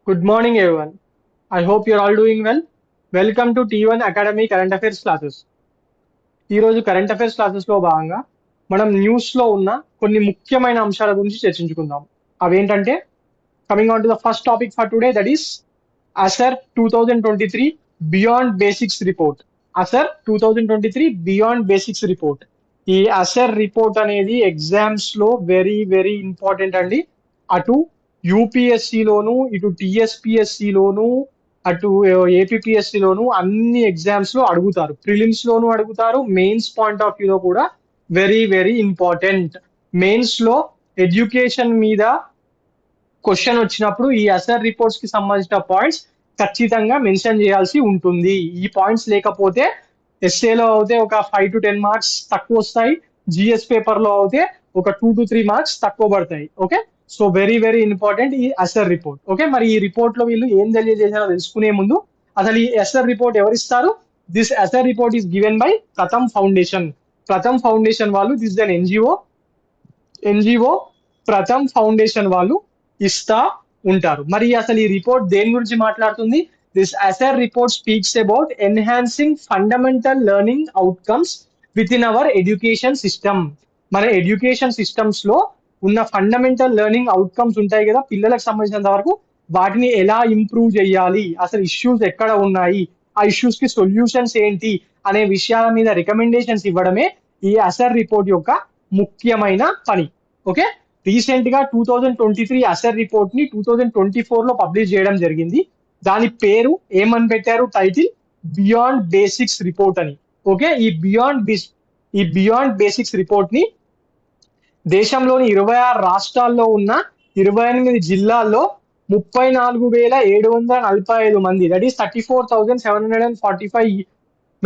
Good morning, everyone. I hope you're all doing well. Welcome to T1 Academy Current Affairs classes. ఈ రోజు current affairs classes లో భాగంగా మనం news లో ఉన్న కొన్ని ముఖ్యమైన అంశాల గురించి చర్చించుకుందాం. అవేంటంటే coming on to the first topic for today, that is ASER 2023 beyond basics report. ASER 2023 beyond basics report. ఈ అసర్ రిపోర్ట్ అనేది ఎగ్జామ్స్ లో వెరీ వెరీ ఇంపార్టెంట్ అండి. అటు యూపీఎస్సిలోను, ఇటు టిఎస్పిఎస్సిలోను, అటు ఏపీఎస్సిలోను అన్ని ఎగ్జామ్స్ లో అడుగుతారు. ప్రిలిమ్స్ లోను అడుగుతారు, మెయిన్స్ పాయింట్ ఆఫ్ వ్యూలో కూడా వెరీ వెరీ ఇంపార్టెంట్. మెయిన్స్ లో ఎడ్యుకేషన్ మీద క్వశ్చన్ వచ్చినప్పుడు ఈ అసర్ రిపోర్ట్స్ కి సంబంధించిన పాయింట్స్ ఖచ్చితంగా మెన్షన్ చేయాల్సి ఉంటుంది. ఈ పాయింట్స్ లేకపోతే ఎస్ఏలో అయితే ఒక 5 to 10 మార్క్స్ తక్కువ వస్తాయి, జిఎస్ పేపర్ లో అయితే ఒక 2 to 3 మార్క్స్ తక్కువ పడతాయి. Okay, so very very important ఈ అసర్ రిపోర్ట్. ఓకే, మరి ఈ రిపోర్ట్ లో వీళ్ళు ఏం తెలియజేశారో తెలుసుకునే ముందు అసలు ఈ అసర్ రిపోర్ట్ ఎవరిస్తారు? This ASER report is given by Pratham foundation. Pratham foundation వాళ్ళు, this an NGO Pratham foundation వాళ్ళు ఇస్తా ఉంటారు. మరి అసలు ఈ రిపోర్ట్ దేని గురించి మాట్లాడుతుంది? This ASER report speaks about enhancing fundamental learning outcomes within our education system. మన ఎడ్యుకేషన్ సిస్టమ్స్ లో ఉన్న ఫండమెంటల్ లెర్నింగ్ అవుట్కమ్స్ ఉంటాయి కదా పిల్లలకు సంబంధించినంత వరకు, వాటిని ఎలా ఇంప్రూవ్ చేయాలి, అసలు ఇష్యూస్ ఎక్కడ ఉన్నాయి, ఆ ఇష్యూస్ కి సొల్యూషన్స్ ఏంటి అనే విషయాల మీద రికమెండేషన్స్ ఇవ్వడమే ఈ అసర్ రిపోర్ట్ యొక్క ముఖ్యమైన పని. ఓకే, రీసెంట్ గా 2023 అసర్ రిపోర్ట్ ని 2024 లో పబ్లిష్ చేయడం జరిగింది. దాని పేరు ఏమని పెట్టారు? టైటిల్ బియాండ్ బేసిక్స్ రిపోర్ట్ అని. ఓకే, ఈ బియాండ్ బేసిక్స్ రిపోర్ట్ ని దేశంలోని 26 రాష్ట్రాల్లో ఉన్న 28 జిల్లాల్లో 34,745 మంది, that is 34,745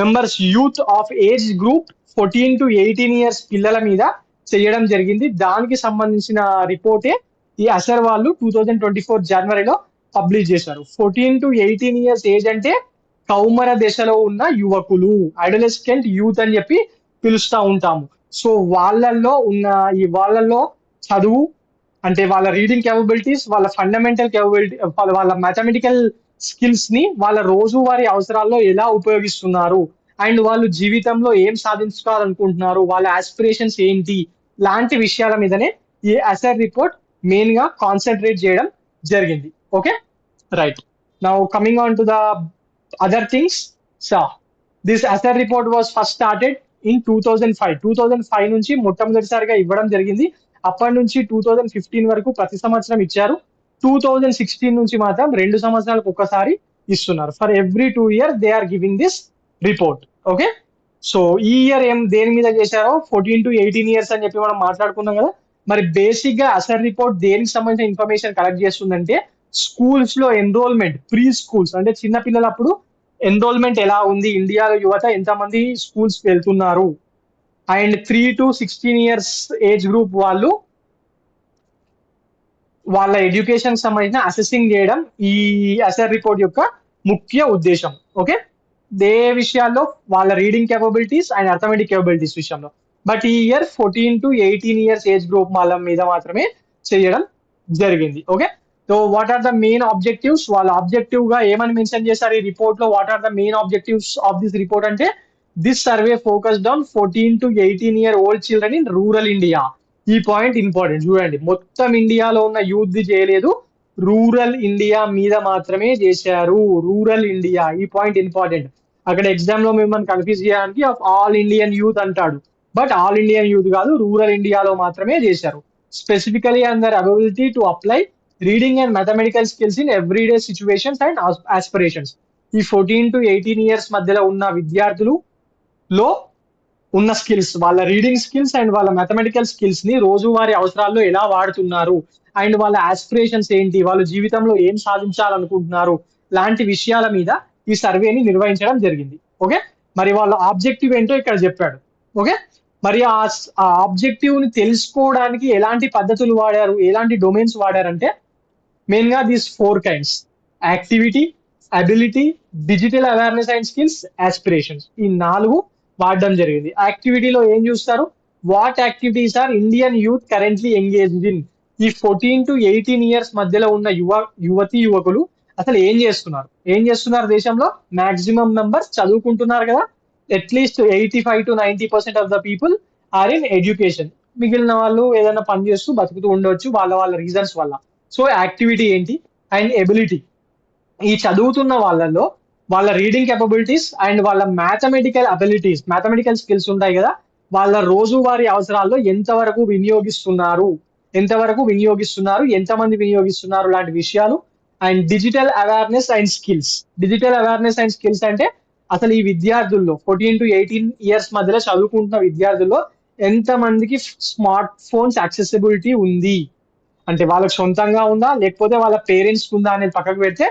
members youth of age group 14 to 18 years పిల్లల మీద చేయడం జరిగింది. దానికి సంబంధించిన రిపోర్టే ఈ అసర్ వాళ్ళు 2024 జనవరిలో పబ్లిష్ చేశారు. 14 to 18 ఇయర్స్ ఏజ్ అంటే కౌమర దశలో ఉన్న యువకులు, అడోలెసెంట్ యూత్ అని చెప్పి పిలుస్తా ఉంటాము. సో వాళ్ళల్లో చదువు అంటే వాళ్ళ రీడింగ్ కేపబిలిటీస్, వాళ్ళ ఫండమెంటల్ కేపబిలిటీ, వాళ్ళ మ్యాథమెటికల్ స్కిల్స్ ని వాళ్ళ రోజువారీ అవసరాల్లో ఎలా ఉపయోగిస్తున్నారు, అండ్ వాళ్ళు జీవితంలో ఏం సాధించుకోవాలనుకుంటున్నారు, వాళ్ళ ఆస్పిరేషన్స్ ఏంటి లాంటి విషయాల మీదనే ఈ అసర్ రిపోర్ట్ మెయిన్ గా కాన్సన్ట్రేట్ చేయడం జరిగింది. Okay, right. Now coming on to the other things. So this ASER report was first started in 2005 నుంచి మొట్టమొదటిసారిగా ఇవ్వడం జరిగింది. అప్పటి నుంచి 2015 వరకు ప్రతి సంవత్సరం ఇచ్చారు. 2016 నుంచి మాత్రం 2 సంవత్సరాలకు ఒక్కసారి ఇస్తున్నారు. For every 2 years they are giving this report. Okay, so ఈ ఇయర్ దేని మీద చేశారో 14 to 18 ఇయర్స్ అని చెప్పి మనం మాట్లాడుకున్నాం కదా. మరి బేసిక్ గా అసర్ రిపోర్ట్ దేనికి సంబంధించిన ఇన్ఫర్మేషన్ కలెక్ట్ చేస్తుందంటే స్కూల్స్ లో ఎన్రోల్మెంట్, ప్రీ స్కూల్స్ అంటే చిన్న పిల్లలప్పుడు ఎన్రోల్మెంట్ ఎలా ఉంది, ఇండియాలో యువత ఎంతమంది స్కూల్స్ వెళ్తున్నారు, and 3 to 16 years age group వాళ్ళు వాళ్ళ ఎడ్యుకేషన్ సంబంధించిన అసెసింగ్ చేయడం ఈ అసర్ రిపోర్ట్ యొక్క ముఖ్య ఉద్దేశం. ఓకే, దే విషయాల్లో వాళ్ళ reading capabilities and arithmetic capabilities విషయంలో. బట్ ఈ year 14 to 18 years age group వాళ్ళ మీద మాత్రమే చేయడం జరిగింది. Okay, so what are the main objectives? వాళ్ళ ఆబ్జెక్టివ్ గా ఏమని మెన్షన్ చేశారు ఈ రిపోర్ట్ లో? What are the main objectives of this report అంటే this survey focused on 14 to 18 year old children in rural India. ఈ పాయింట్ ఇంపార్టెంట్. చూడండి, మొత్తం ఇండియాలో ఉన్న యూత్ ది చేయలేదు, రూరల్ ఇండియా మీద మాత్రమే చేశారు. రూరల్ ఇండియా, ఈ పాయింట్ ఇంపార్టెంట్. అక్కడ ఎగ్జామ్ లో మిమ్మల్ని కన్ఫ్యూజ్ చేయడానికి ఆల్ ఇండియన్ యూత్ అంటాడు, బట్ ఆల్ ఇండియన్ యూత్ కాదు, రూరల్ ఇండియాలో మాత్రమే చేశారు. Specifically and their ability to apply reading and mathematical skills in everyday situations and aspirations. ఈ 14 to 18 ఇయర్స్ మధ్యలో ఉన్న విద్యార్థులు లో ఉన్న స్కిల్స్, వాళ్ళ రీడింగ్ స్కిల్స్ అండ్ వాళ్ళ మ్యాథమెటికల్ స్కిల్స్ ని రోజువారీ అవసరాల్లో ఎలా వాడుతున్నారు, అండ్ వాళ్ళ ఆస్పిరేషన్స్ ఏంటి, వాళ్ళ జీవితంలో ఏం సాధించాలనుకుంటున్నారు లాంటి విషయాల మీద ఈ సర్వేని నిర్వహించడం జరిగింది. ఓకే, మరి వాళ్ళ ఆబ్జెక్టివ్ ఏంటో ఇక్కడ చెప్పాడు. ఓకే, మరి ఆ ఆబ్జెక్టివ్ ని తెలుసుకోవడానికి ఎలాంటి పద్ధతులు వాడారు, ఎలాంటి డొమైన్స్ వాడారంటే మెయిన్ గా these 4 kinds: activity, ability, digital awareness and skills, aspirations. ఈ 4 వాడడం జరిగింది. యాక్టివిటీలో ఏం చూస్తారు? What activities are Indian youth currently engaged in? ఈ 14 to 18 years మధ్యలో ఉన్న యువతి యువకులు అసలు ఏం చేస్తున్నారు దేశంలో? మాక్సిమం మెంబర్స్ చదువుకుంటున్నారు కదా. At least 85 to 90% of the people are in education. మిగిలిన వాళ్ళు ఏదైనా పని చేస్తూ బతుకుతూ ఉండొచ్చు వాళ్ళ వాళ్ళ రీజన్స్ వల్ల. సో యాక్టివిటీ ఏంటి అండ్ ఎబిలిటీ, ఈ చదువుతున్న వాళ్ళల్లో వాళ్ళ రీడింగ్ కేపబిలిటీస్ అండ్ వాళ్ళ మ్యాథమెటికల్ స్కిల్స్ ఉంటాయి కదా, వాళ్ళ రోజువారీ అవసరాల్లో ఎంతమంది వినియోగిస్తున్నారు లాంటి విషయాలు. And digital awareness and skills అంటే అసలు ఈ విద్యార్థుల్లో 14 to 18 years మధ్యలో చదువుకుంటున్న విద్యార్థుల్లో ఎంతమందికి స్మార్ట్ ఫోన్స్ యాక్సెసిబిలిటీ ఉంది, అంటే వాళ్ళకి సొంతంగా ఉందా లేకపోతే వాళ్ళ పేరెంట్స్ ఉందా అనేది పక్కకు పెడితే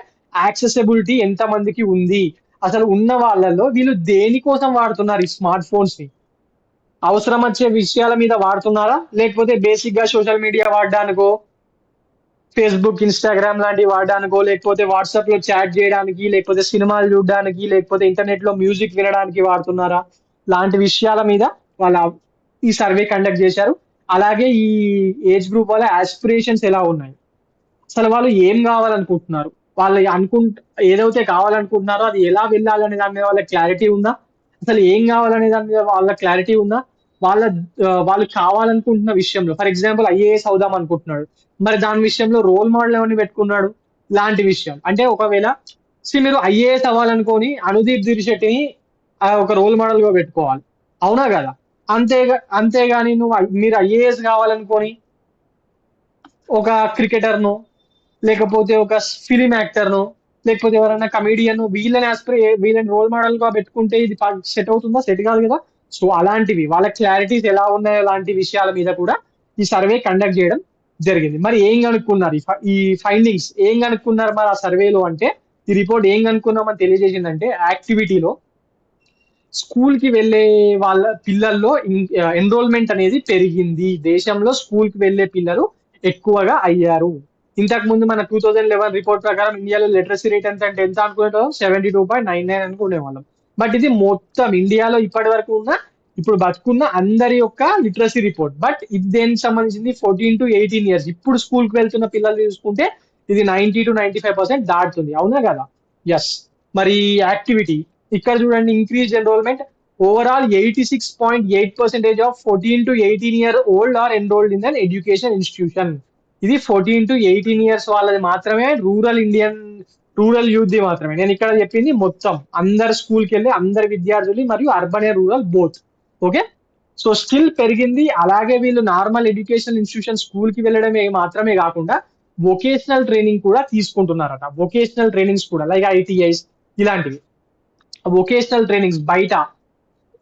యాక్సెసిబిలిటీ ఎంత మందికి ఉంది, అసలు ఉన్న వాళ్ళలో వీళ్ళు దేనికోసం వాడుతున్నారు ఈ స్మార్ట్ ఫోన్స్ ని? అవసరం వచ్చే విషయాల మీద వాడుతున్నారా లేకపోతే బేసిక్ గా సోషల్ మీడియా వాడడానికో, ఫేస్బుక్ ఇన్స్టాగ్రామ్ లాంటివి వాడడానికో, లేకపోతే వాట్సాప్ లో చాట్ చేయడానికి, లేకపోతే సినిమాలు చూడడానికి, లేకపోతే ఇంటర్నెట్ లో మ్యూజిక్ వినడానికి వాడుతున్నారా లాంటి విషయాల మీద వాళ్ళ ఈ సర్వే కండక్ట్ చేశారు. అలాగే ఈ ఏజ్ గ్రూప్ వాళ్ళ ఆస్పిరేషన్స్ ఎలా ఉన్నాయి, అసలు వాళ్ళు ఏం కావాలనుకుంటున్నారు, వాళ్ళు ఏదైతే కావాలనుకుంటున్నారో అది ఎలా వెళ్ళాలనే దాని మీద వాళ్ళకి క్లారిటీ ఉందా, అసలు ఏం కావాలనే దాని మీద వాళ్ళ క్లారిటీ ఉందా, వాళ్ళు కావాలనుకుంటున్న విషయంలో ఫర్ ఎగ్జాంపుల్ ఐఏఎస్ అవుదాం అనుకుంటున్నాడు, మరి దాని విషయంలో రోల్ మోడల్ ఎవరిని పెట్టుకున్నాడు లాంటి విషయం. అంటే ఒకవేళ మీరు ఐఏఎస్ అవ్వాలనుకొని అనుదీప్ దిరిశెట్టిని ఒక రోల్ మోడల్ గా పెట్టుకోవాలి, అవునా కదా? అంతేగాని మీరు ఐఏఎస్ కావాలనుకొని ఒక క్రికెటర్ను, లేకపోతే ఒక ఫిలిం యాక్టర్ను, లేకపోతే ఎవరైనా కమీడియన్ వీళ్ళని రోల్ మోడల్ గా పెట్టుకుంటే ఇది సెట్ అవుతుందా? సెట్ కాదు కదా. సో అలాంటివి వాళ్ళ క్లారిటీస్ ఎలా ఉన్నాయో లాంటి విషయాల మీద కూడా ఈ సర్వే కండక్ట్ చేయడం జరిగింది. మరి ఏం కనుక్కున్నారు ఈ ఫైండింగ్స్ ఏం కనుక్కున్నారు మరి ఆ సర్వేలో అంటే, ఈ రిపోర్ట్ ఏం కనుక్కున్నామని తెలియజేసిందంటే యాక్టివిటీలో స్కూల్ కి వెళ్ళే వాళ్ళ పిల్లల్లో ఎన్రోల్మెంట్ అనేది పెరిగింది, దేశంలో స్కూల్ కి వెళ్ళే పిల్లలు ఎక్కువగా అయ్యారు. ఇంతకు ముందు మన 2011 రిపోర్ట్ ప్రకారం ఇండియాలో లిటరసీ రేట్ ఎంత అనుకునేటోళ్ళం? 72.99 అనుకునే వాళ్ళం. బట్ ఇది మొత్తం ఇండియాలో ఇప్పటి వరకు ఇప్పుడు బతుకున్న అందరి యొక్క లిటరసీ రిపోర్ట్. బట్ ఇది దేనికి సంబంధించింది? 14 to 18 years ఇప్పుడు స్కూల్ కి వెళ్తున్న పిల్లలు చూసుకుంటే ఇది 90 to 95% దాటుతుంది, అవునా కదా? ఎస్. మరి యాక్టివిటీ ఇక్కడ చూడండి, increase enrollment overall 86.8% of 14 to 18 year old are enrolled in an education institution. ఇది 14 to 18 years వాళ్ళది మాత్రమే, రూరల్ యూత్ ది మాత్రమే. నేను ఇక్కడ చెప్పింది మొత్తం అందరు స్కూల్కి వెళ్ళి అందరి విద్యార్థులు మరియు urban and rural both. Okay. So skill పెరిగింది, అలాగే వీళ్ళు నార్మల్ ఎడ్యుకేషన్ ఇన్స్టిట్యూషన్ స్కూల్ కి వెళ్ళడమే మాత్రమే కాకుండా వొకేషనల్ ట్రైనింగ్ కూడా తీసుకుంటున్నారట. వొకేషనల్ ట్రైనింగ్స్ కూడా లైక్ ఐటీఐస్ ఇలాంటివి వొకేషనల్ ట్రైనింగ్స్ బయట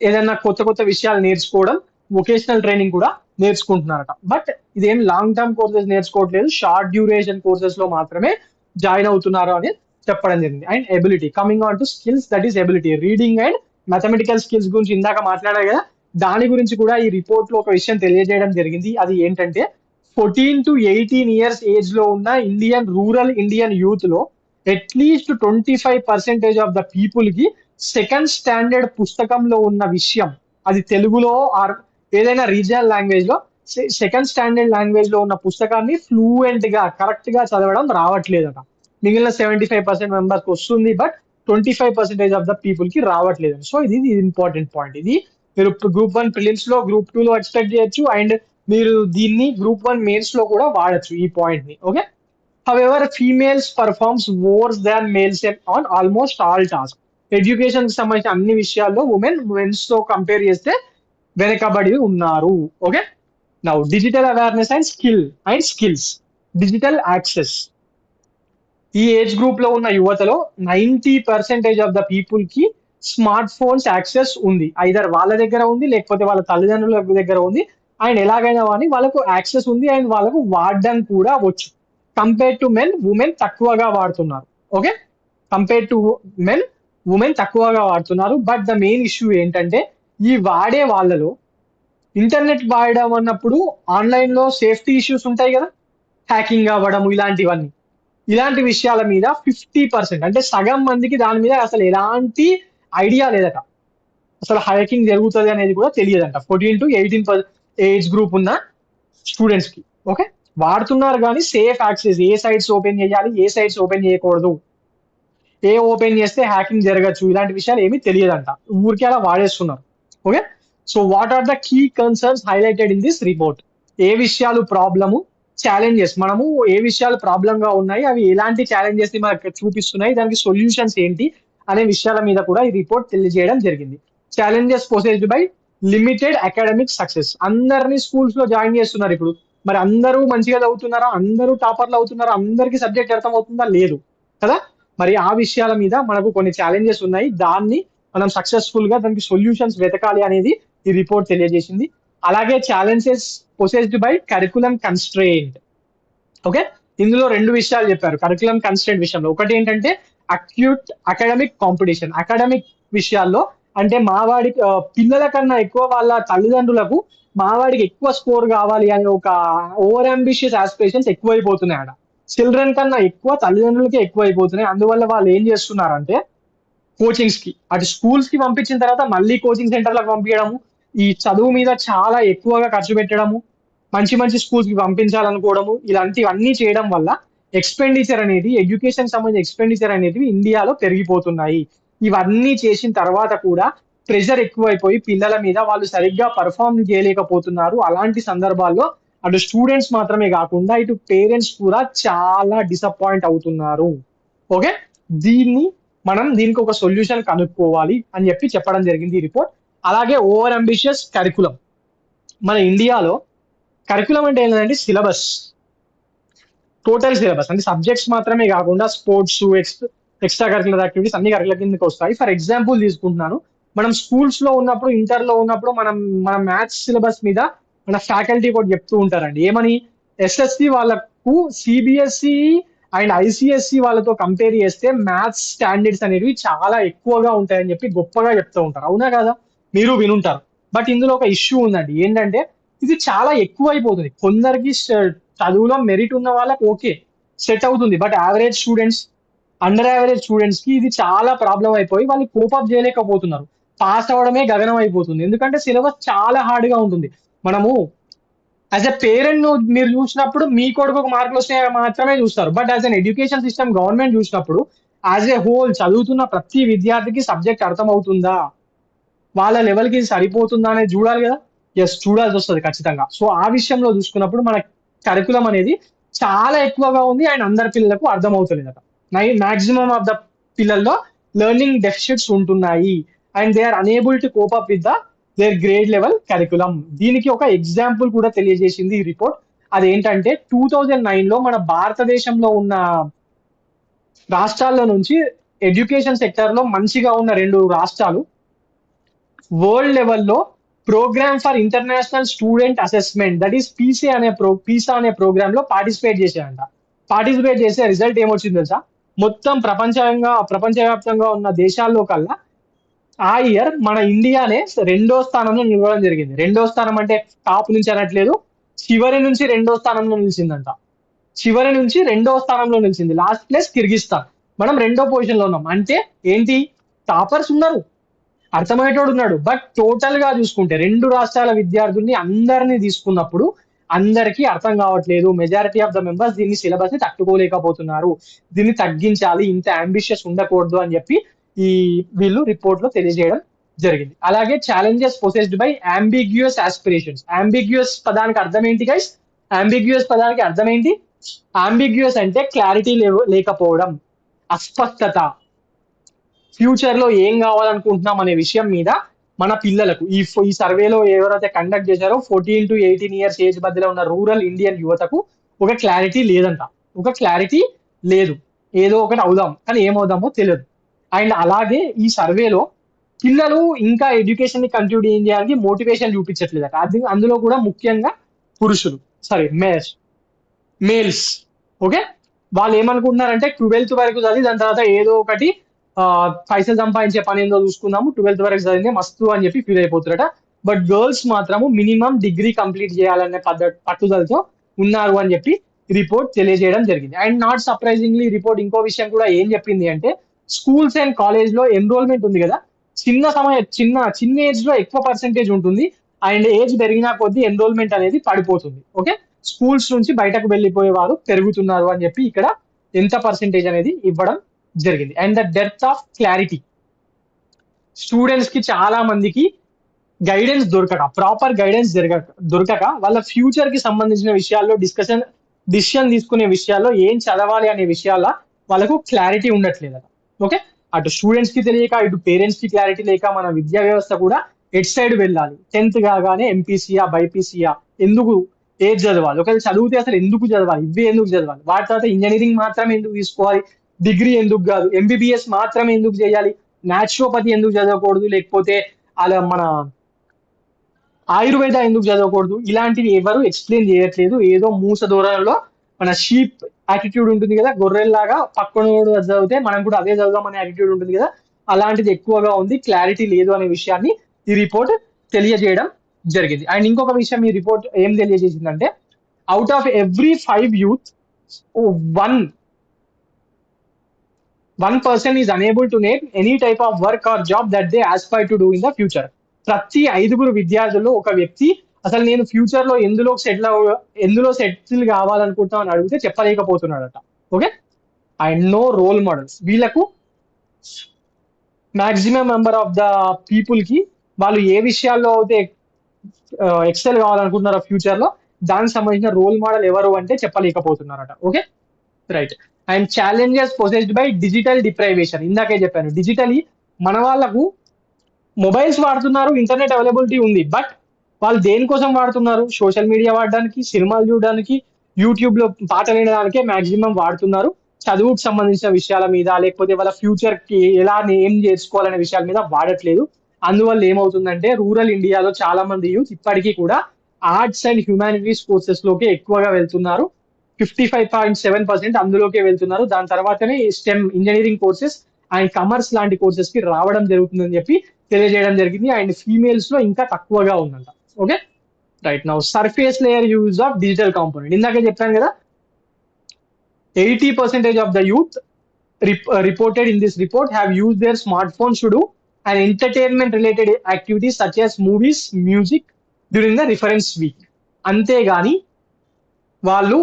ఏదైనా కొత్త కొత్త విషయాలు నేర్చుకోవడం, వొకేషనల్ ట్రైనింగ్ కూడా నేర్చుకుంటున్నారట. బట్ ఇదేం లాంగ్ టర్మ్ కోర్సెస్ నేర్చుకోవట్లేదు, షార్ట్ డ్యూరేషన్ కోర్సెస్ లో మాత్రమే జాయిన్ అవుతున్నారు అని చెప్పడం జరిగింది. And ability, coming on to skills, that is ability. Reading and mathematical skills గురించి ఇందాక మాట్లాడారు కదా, దాని గురించి కూడా ఈ రిపోర్ట్ లో ఒక విషయం తెలియజేయడం జరిగింది. అది ఏంటంటే 14 to 18 years ఏజ్ లో ఉన్న రూరల్ ఇండియన్ యూత్ లో అట్లీస్ట్ 25% ఆఫ్ ద పీపుల్ కి సెకండ్ స్టాండర్డ్ పుస్తకంలో ఉన్న విషయం, అది తెలుగులో ఆర్ ఏదైనా రీజనల్ లాంగ్వేజ్ లో సెకండ్ స్టాండర్డ్ లాంగ్వేజ్ లో ఉన్న పుస్తకాన్ని ఫ్లూయెంట్ గా కరెక్ట్ గా చదవడం రావట్లేదట. మిగిలిన 75% మెంబర్స్ వస్తుంది, బట్ 25% ఆఫ్ ద పీపుల్ కి రావట్లేదు. సో ఇది ఇంపార్టెంట్ పాయింట్. ఇది మీరు గ్రూప్ 1 ప్రిలిమ్స్ లో, గ్రూప్ 2 లో ఎక్స్పెక్ట్ చేయొచ్చు, అండ్ మీరు దీన్ని గ్రూప్ 1 మెయిన్స్ లో కూడా వాడచ్చు ఈ పాయింట్ ని. Okay. However females performs more than males on almost all task. Education కి సంబంధించిన అన్ని విషయాల్లో మెన్స్ తో కంపేర్ చేస్తే వెనకబడి ఉన్నారు. Okay. Now digital awareness and skills, digital access. ఈ ఏజ్ గ్రూప్ లో ఉన్న యువతలో 90% ఆఫ్ ద పీపుల్ కి స్మార్ట్ ఫోన్స్ యాక్సెస్ ఉంది, ఐదర్ వాళ్ళ దగ్గర ఉంది లేకపోతే వాళ్ళ తల్లిదండ్రుల దగ్గర ఉంది. అండ్ ఎలాగైనా కానీ వాళ్ళకు యాక్సెస్ ఉంది అండ్ వాళ్ళకు వాడడం కూడా వచ్చు. కంపేర్ టు ఉమెన్ తక్కువగా వాడుతున్నారు. ఓకే. కంపేర్ టు ఉమెన్ తక్కువగా వాడుతున్నారు. బట్ ద మెయిన్ ఇష్యూ ఏంటంటే ఈ వాడే వాళ్ళలో ఇంటర్నెట్ వాడడం అన్నప్పుడు ఆన్లైన్ లో సేఫ్టీ ఇష్యూస్ ఉంటాయి కదా, హ్యాకింగ్ అవ్వడం ఇలాంటి విషయాల మీద 50% అంటే సగం మందికి దాని మీద అసలు ఎలాంటి ఐడియా లేదట, అసలు హ్యాకింగ్ జరుగుతుంది అనేది కూడా తెలియదంట 14 to 18 ఏజ్ గ్రూప్ ఉన్న స్టూడెంట్స్ కి. ఓకే. వాడుతున్నారు కానీ సేఫ్ యాక్సెస్, ఏ సైట్స్ ఓపెన్ చేయాలి, ఏ సైట్స్ ఓపెన్ చేయకూడదు, ఏ ఓపెన్ చేస్తే హ్యాకింగ్ జరగచ్చు, ఇలాంటి విషయాలు ఏమీ తెలియదంట. ఊరికే అలా వాడేస్తున్నారు. Okay. So what are the key concerns highlighted in this report? ఏ విషయాలు ప్రాబ్లము, ఛాలెంజెస్, మనము ఏ విషయాలు ప్రాబ్లం గా ఉన్నాయి, అవి ఎలాంటి ఛాలెంజెస్ ని మనకు చూపిస్తున్నాయి, దానికి సొల్యూషన్స్ ఏంటి అనే విషయాల మీద కూడా ఈ రిపోర్ట్ తెలియజేయడం జరిగింది. Challenges పోసెస్డ్ by limited academic success. అందరినీ స్కూల్స్ లో జాయిన్ చేస్తున్నారు ఇప్పుడు. మరి అందరూ మంచిగా చదువుతున్నారా, అందరూ టాపర్లు అవుతున్నారా, అందరికీ సబ్జెక్ట్ అర్థం అవుతుందా? లేదు కదా. మరి ఆ విషయాల మీద మనకు కొన్ని ఛాలెంజెస్ ఉన్నాయి, దాన్ని మనం సక్సెస్ఫుల్ గా దానికి సొల్యూషన్స్ వెతకాలి అనేది ఈ రిపోర్ట్ తెలియజేసింది. అలాగే challenges possessed by curriculum constraint. Okay. ఇందులో రెండు విషయాలు చెప్పారు కరికులం కన్స్ట్రెయింట్ విషయంలో. ఒకటి ఏంటంటే అక్యూట్ అకాడమిక్ కాంపిటీషన్. అకాడమిక్ విషయాల్లో అంటే మావాడి పిల్లల కన్నా ఎక్కువ వాళ్ళ తల్లిదండ్రులకు మావాడికి ఎక్కువ స్కోర్ కావాలి అనే ఒక ఓవర్ అంబిషియస్ ఆస్పిరేషన్స్ ఎక్కువైపోతున్నాయి ఆడ. చిల్డ్రన్ కన్నా ఎక్కువ తల్లిదండ్రులకే ఎక్కువైపోతున్నాయి. అందువల్ల వాళ్ళు ఏం చేస్తున్నారంటే కోచింగ్స్ కి, అటు స్కూల్స్ కి పంపించిన తర్వాత మళ్ళీ కోచింగ్ సెంటర్లకు పంపించడము, ఈ చదువు మీద చాలా ఎక్కువగా ఖర్చు పెట్టడము, మంచి మంచి స్కూల్స్ కి పంపించాలనుకోవడము, ఇలాంటివన్నీ చేయడం వల్ల ఎక్స్పెండిచర్ అనేది, ఎడ్యుకేషన్ సంబంధించిన ఎక్స్పెండిచర్ అనేది ఇండియాలో పెరిగిపోతున్నాయి. ఇవన్నీ చేసిన తర్వాత కూడా ప్రెషర్ ఎక్కువైపోయి పిల్లల మీద వాళ్ళు సరిగ్గా పర్ఫార్మ్ చేయలేకపోతున్నారు. అలాంటి సందర్భాల్లో అటు స్టూడెంట్స్ మాత్రమే కాకుండా ఇటు పేరెంట్స్ కూడా చాలా డిసప్పాయింట్ అవుతున్నారు. ఓకే. దీన్ని దీనికి ఒక సొల్యూషన్ కనుక్కోవాలి అని చెప్పడం జరిగింది ఈ రిపోర్ట్. అలాగే ఓవర్ అంబిషియస్ కరికులం. మన ఇండియాలో కరికులం అంటే ఏంటంటే సిలబస్, టోటల్ సిలబస్ అంటే సబ్జెక్ట్స్ మాత్రమే కాకుండా స్పోర్ట్స్, ఎక్స్ట్రా కరికులర్ యాక్టివిటీస్ అన్ని కరికులర్ కిందకి వస్తాయి. ఫర్ ఎగ్జాంపుల్ తీసుకుంటున్నాను, మనం స్కూల్స్ లో ఉన్నప్పుడు, ఇంటర్ లో ఉన్నప్పుడు మన మ్యాథ్స్ సిలబస్ మీద మన ఫ్యాకల్టీ కూడా చెప్తూ ఉంటారండి. ఏమని? ఎస్ఎస్సి వాళ్ళకు సిబిఎస్ఈ అండ్ ఐసిఎస్సి వాళ్ళతో కంపేర్ చేస్తే మ్యాథ్స్ స్టాండర్డ్స్ అనేవి చాలా ఎక్కువగా ఉంటాయని చెప్పి గొప్పగా చెప్తూ ఉంటారు. అవునా కదా? మీరు వినుంటారు. బట్ ఇందులో ఒక ఇష్యూ ఉందండి. ఏంటంటే ఇది చాలా ఎక్కువ అయిపోతుంది. కొందరికి చదువులో మెరిట్ ఉన్న వాళ్ళకి ఓకే, సెట్ అవుతుంది. But average students, under average students కి ఇది చాలా ప్రాబ్లం అయిపోయి వాళ్ళు కోపప్ చేయలేకపోతున్నారు. పాస్ అవడమే గగనం అయిపోతుంది. ఎందుకంటే సిలబస్ చాలా హార్డ్ గా ఉంటుంది. మనము యాజ్ ఎ పేరెంట్ మీరు చూసినప్పుడు మీ కొడుకు ఒక మార్కులు వస్తే మాత్రమే చూస్తారు. But as an education system government చూసినప్పుడు యాజ్ ఏ హోల్ చదువుతున్న ప్రతి విద్యార్థికి సబ్జెక్ట్ అర్థం అవుతుందా, వాళ్ళ లెవెల్ కి సరిపోతుందా అనేది చూడాలి కదా. ఎస్, చూడాల్సి వస్తుంది ఖచ్చితంగా. సో ఆ విషయంలో చూసుకున్నప్పుడు మన కరికులం అనేది చాలా ఎక్కువగా ఉంది అండ్ అందరి పిల్లలకు అర్థం అవుతలేదట. మాక్సిమం ఆఫ్ ద పిల్లల్లో లెర్నింగ్ డెఫిషిట్స్ ఉంటున్నాయి and they are unable to cope up with the their grade level curriculum. దీనికి ఒక ఎగ్జాంపుల్ కూడా తెలియజేసింది ఈ రిపోర్ట్. అదేంటంటే 2009 లో మన భారతదేశంలో ఉన్న రాష్ట్రాల్లో నుంచి ఎడ్యుకేషన్ సెక్టర్ లో మంచిగా ఉన్న రెండు రాష్ట్రాలు వరల్డ్ లెవెల్లో program for international student assessment, that is PISA అనే ప్రోగ్రామ్ లో పార్టిసిపేట్ చేశారంట. పార్టిసిపేట్ చేసే రిజల్ట్ ఏమొచ్చింది తెలుసా? మొత్తం ప్రపంచవ్యాప్తంగా ఉన్న దేశాల్లో కల్లా ఆ ఇయర్ మన ఇండియానే రెండో స్థానంలో నిలవడం జరిగింది. రెండో స్థానం అంటే టాప్ నుంచి అనట్లేదు, చివరి నుంచి రెండో స్థానంలో నిలిచిందంట. చివరి నుంచి రెండో స్థానంలో నిలిచింది. Last place Kyrgyzstan. మనం రెండో పొజిషన్ లో ఉన్నాం. అంటే ఏంటి? టాపర్స్ ఉన్నారు, అర్థమయ్యేటోడు ఉన్నాడు. బట్ టోటల్ గా చూసుకుంటే రెండు రాష్ట్రాల విద్యార్థుల్ని అందరినీ తీసుకున్నప్పుడు అందరికీ అర్థం కావట్లేదు. మెజారిటీ ఆఫ్ ద మెంబర్స్ దీన్ని సిలబస్ ని తట్టుకోలేకపోతున్నారు. దీన్ని తగ్గించాలి, ఇంత అంబిషియస్ ఉండకూడదు అని చెప్పి ఈ వీళ్ళు రిపోర్ట్ లో తెలియజేయడం జరిగింది. అలాగే ఛాలెంజెస్ పొసెస్డ్ బై అంబిగ్యూయస్ ఆస్పిరేషన్స్. అంబిగ్యూయస్ పదానికి అర్థం ఏంటి గైస్? అంబిగ్యూయస్ పదానికి అర్థం ఏంటి? అంబిగ్యూయస్ అంటే క్లారిటీ లేకపోవడం, అస్పష్టత, ఫ్యూచర్ లో ఏం కావాలనుకుంటున్నాం అనే విషయం మీద మన పిల్లలకు ఈ సర్వేలో ఎవరైతే కండక్ట్ చేశారో 14 to 18 ఇయర్స్ ఏజ్ మధ్యలో ఉన్న రూరల్ ఇండియన్ యువతకు ఒక క్లారిటీ లేదంట. ఒక క్లారిటీ లేదు. ఏదో ఒకటి అవుదాం కానీ ఏమవుదామో తెలియదు. అండ్ అలాగే ఈ సర్వేలో పిల్లలు ఇంకా ఎడ్యుకేషన్ ని కంటిన్యూ చేయడానికి మోటివేషన్ చూపించట్లేదట. అది అందులో కూడా ముఖ్యంగా పురుషులు, సారీ మేల్స్. ఓకే. వాళ్ళు ఏమనుకుంటున్నారంటే 12th వరకు చదివి దాని తర్వాత ఏదో ఒకటి పైసలు సంపాదించే పని ఏందో చూసుకుందాము, 12th వరకు చదివిందే మస్తు అని చెప్పి ఫీల్ అయిపోతారట. బట్ గర్ల్స్ మాత్రము మినిమం డిగ్రీ కంప్లీట్ చేయాలనే పట్టుదలతో ఉన్నారు అని చెప్పి రిపోర్ట్ తెలియజేయడం జరిగింది. అండ్ నాట్ సర్ప్రైజింగ్లీ రిపోర్ట్ ఇంకో విషయం కూడా ఏం చెప్పింది అంటే స్కూల్స్ అండ్ కాలేజ్ లో ఎన్రోల్మెంట్ ఉంది కదా, చిన్న ఏజ్ లో ఎక్కువ పర్సెంటేజ్ ఉంటుంది అండ్ ఏజ్ పెరిగినా కొద్దీ ఎన్రోల్మెంట్ అనేది పడిపోతుంది. ఓకే. స్కూల్స్ నుంచి బయటకు వెళ్ళిపోయే వారు పెరుగుతున్నారు అని చెప్పి ఇక్కడ ఎంత పర్సెంటేజ్ అనేది ఇవ్వడం జరిగింది. And the depth of clarity, students కి చాలా మందికి గైడెన్స్ ప్రాపర్ గైడెన్స్ దొరకక వాళ్ళ ఫ్యూచర్ కి సంబంధించిన విషయాల్లో డిసిషన్ తీసుకునే విషయాల్లో ఏం చదవాలి అనే విషయాల్లో వాళ్ళకు క్లారిటీ ఉండట్లేదు. ఓకే, అటు స్టూడెంట్స్ కి తెలియక ఇటు పేరెంట్స్ కి క్లారిటీ లేక మన విద్యా వ్యవస్థ కూడా ఎట్ సైడ్ వెళ్ళాలి, 10th కాగానే ఎంపీసీయా బైపీసీయా, ఎందుకు ఏది చదవాలి, ఒకవేళ చదివితే అసలు ఎందుకు చదవాలి, ఇవి ఎందుకు చదవాలి, వాటి తర్వాత ఇంజనీరింగ్ మాత్రమే ఎందుకు తీసుకోవాలి, డిగ్రీ ఎందుకు కాదు, ఎంబీబీఎస్ మాత్రమే ఎందుకు చేయాలి, న్యాచురోపతి ఎందుకు చదవకూడదు, లేకపోతే అలా మన ఆయుర్వేద ఎందుకు చదవకూడదు, ఇలాంటివి ఎవరు ఎక్స్ప్లెయిన్ చేయట్లేదు. ఏదో మూస ధోరణిలో మన షీప్ యాటిట్యూడ్ ఉంటుంది కదా, గొర్రెల్లాగా పక్కన చదివితే మనం కూడా అదే చదువుదాం అనే యాటిట్యూడ్ ఉంటుంది కదా, అలాంటిది ఎక్కువగా ఉంది, క్లారిటీ లేదు అనే విషయాన్ని ఈ రిపోర్ట్ తెలియజేయడం జరిగింది. అండ్ ఇంకొక విషయం ఈ రిపోర్ట్ ఏం తెలియజేసిందంటే, out of every 5 youth one person is unable to name any type of work or job that they aspire to do in the future. ప్రతి 5 విద్యార్థుల్లో ఒక వ్యక్తి అసలు నేను ఫ్యూచర్ లో ఎందులో సెటిల్ కావాలనుకుంటాం అని అడిగితే చెప్పలేకపోతున్నాడట. Okay, and no role models, వీళ్ళకు maximum member of the people కి వాళ్ళు ఏ విషయాల్లో అయితే ఎక్సెల్ కావాలనుకుంటున్నారో ఫ్యూచర్ లో దానికి సంబంధించిన రోల్ మోడల్ ఎవరు అంటే చెప్పలేకపోతున్నారట. Okay, right. And challenges possessed by digital deprivation, ఇందాకే చెప్పాను, డిజిటలీ మన వాళ్ళకు మొబైల్స్ వాడుతున్నారు, ఇంటర్నెట్ అవైలబిలిటీ ఉంది, బట్ వాళ్ళు దేనికోసం వాడుతున్నారు, సోషల్ మీడియా వాడడానికి, సినిమాలు చూడడానికి, యూట్యూబ్ లో పాటలు వినడానికే మాక్సిమం వాడుతున్నారు. చదువుకు సంబంధించిన విషయాల మీద లేకపోతే వాళ్ళ ఫ్యూచర్ కి ఎలా ఏం చేసుకోవాలనే విషయాల మీద వాడట్లేదు. అందువల్ల ఏమవుతుందంటే రూరల్ ఇండియాలో చాలా మంది యూత్ ఇప్పటికీ కూడా ఆర్ట్స్ అండ్ హ్యుమానిటీస్ కోర్సెస్ లోకి ఎక్కువగా వెళ్తున్నారు. 55.7% అందులోకే వెళ్తున్నారు. దాని తర్వాతనే stem engineering courses and comers లాంటి కోర్సెస్ కి రావడం జరుగుతుందని చెప్పి తెలియజేయడం జరిగింది. అండ్ ఫీమేల్స్ లో ఇంకా తక్కువగా ఉందంట. Okay, right. Now surface layer use of digital component, ఇందాకే చెప్పాను కదా, 80% of the youth reported in this report have used their smartphones to do an entertainment related activities such as movies, music during the reference week. అంతేగాని వాళ్ళు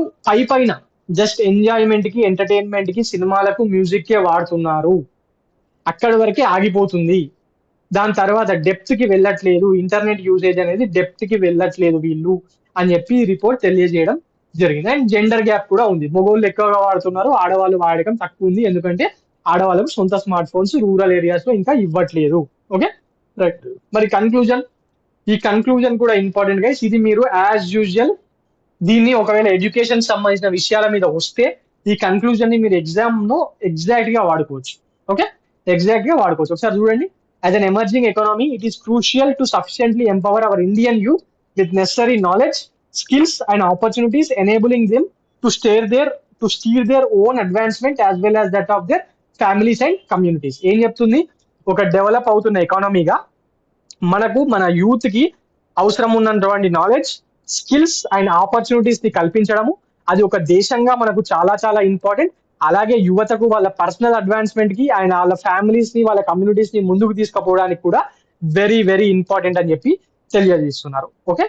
పైన just enjoyment కి, entertainment కి, సినిమాలకు, music కే వాడుతున్నారు, అక్కడి వరకే ఆగిపోతుంది. దాని తర్వాత డెప్త్ కి వెళ్ళట్లేదు, ఇంటర్నెట్ యూసేజ్ అనేది డెప్త్ కి వెళ్ళట్లేదు వీళ్ళు అని చెప్పి రిపోర్ట్ తెలియజేయడం జరిగింది. అండ్ జెండర్ గ్యాప్ కూడా ఉంది, మగవాళ్ళు ఎక్కువగా వాడుతున్నారు, ఆడవాళ్ళు వాడకం తక్కువ ఉంది, ఎందుకంటే ఆడవాళ్ళకు సొంత స్మార్ట్ ఫోన్స్ రూరల్ ఏరియాస్ లో ఇంకా ఇవ్వట్లేదు. Okay, right. మరి కన్క్లూజన్, ఈ కన్క్లూజన్ కూడా ఇంపార్టెంట్ గైస్. ఇది మీరు యాజ్ యూజువల్ దీన్ని ఒకవేళ ఎడ్యుకేషన్ సంబంధించిన విషయాల మీద వస్తే ఈ కన్క్లూజన్ ని మీరు ఎగ్జామ్ లో ఎగ్జాక్ట్ గా వాడుకోవచ్చు. ఓకే, ఎగ్జాక్ట్ గా వాడుకోవచ్చు. ఒకసారి చూడండి. As an emerging economy, it is crucial to sufficiently empower our Indian youth with necessary knowledge, skills, and opportunities, enabling them to steer their own advancement as well as that of their families and communities. ఏం చెప్తుంది, ఒక develop అవుతున్న ఎకానమీగా మనకు మన youth కి అవసరం ఉన్నటువంటి knowledge, skills and opportunities ని కల్పించడము, అది ఒక దేశంగా మనకు చాలా చాలా ఇంపార్టెంట్. అలాగే యువతకు వాళ్ళ పర్సనల్ అడ్వాన్స్మెంట్ కి అండ్ వాళ్ళ ఫ్యామిలీస్ ని, వాళ్ళ కమ్యూనిటీస్ ని ముందుకు తీసుకుపోవడానికి కూడా వెరీ వెరీ ఇంపార్టెంట్ అని చెప్పి తెలియజేస్తున్నారు. ఓకే,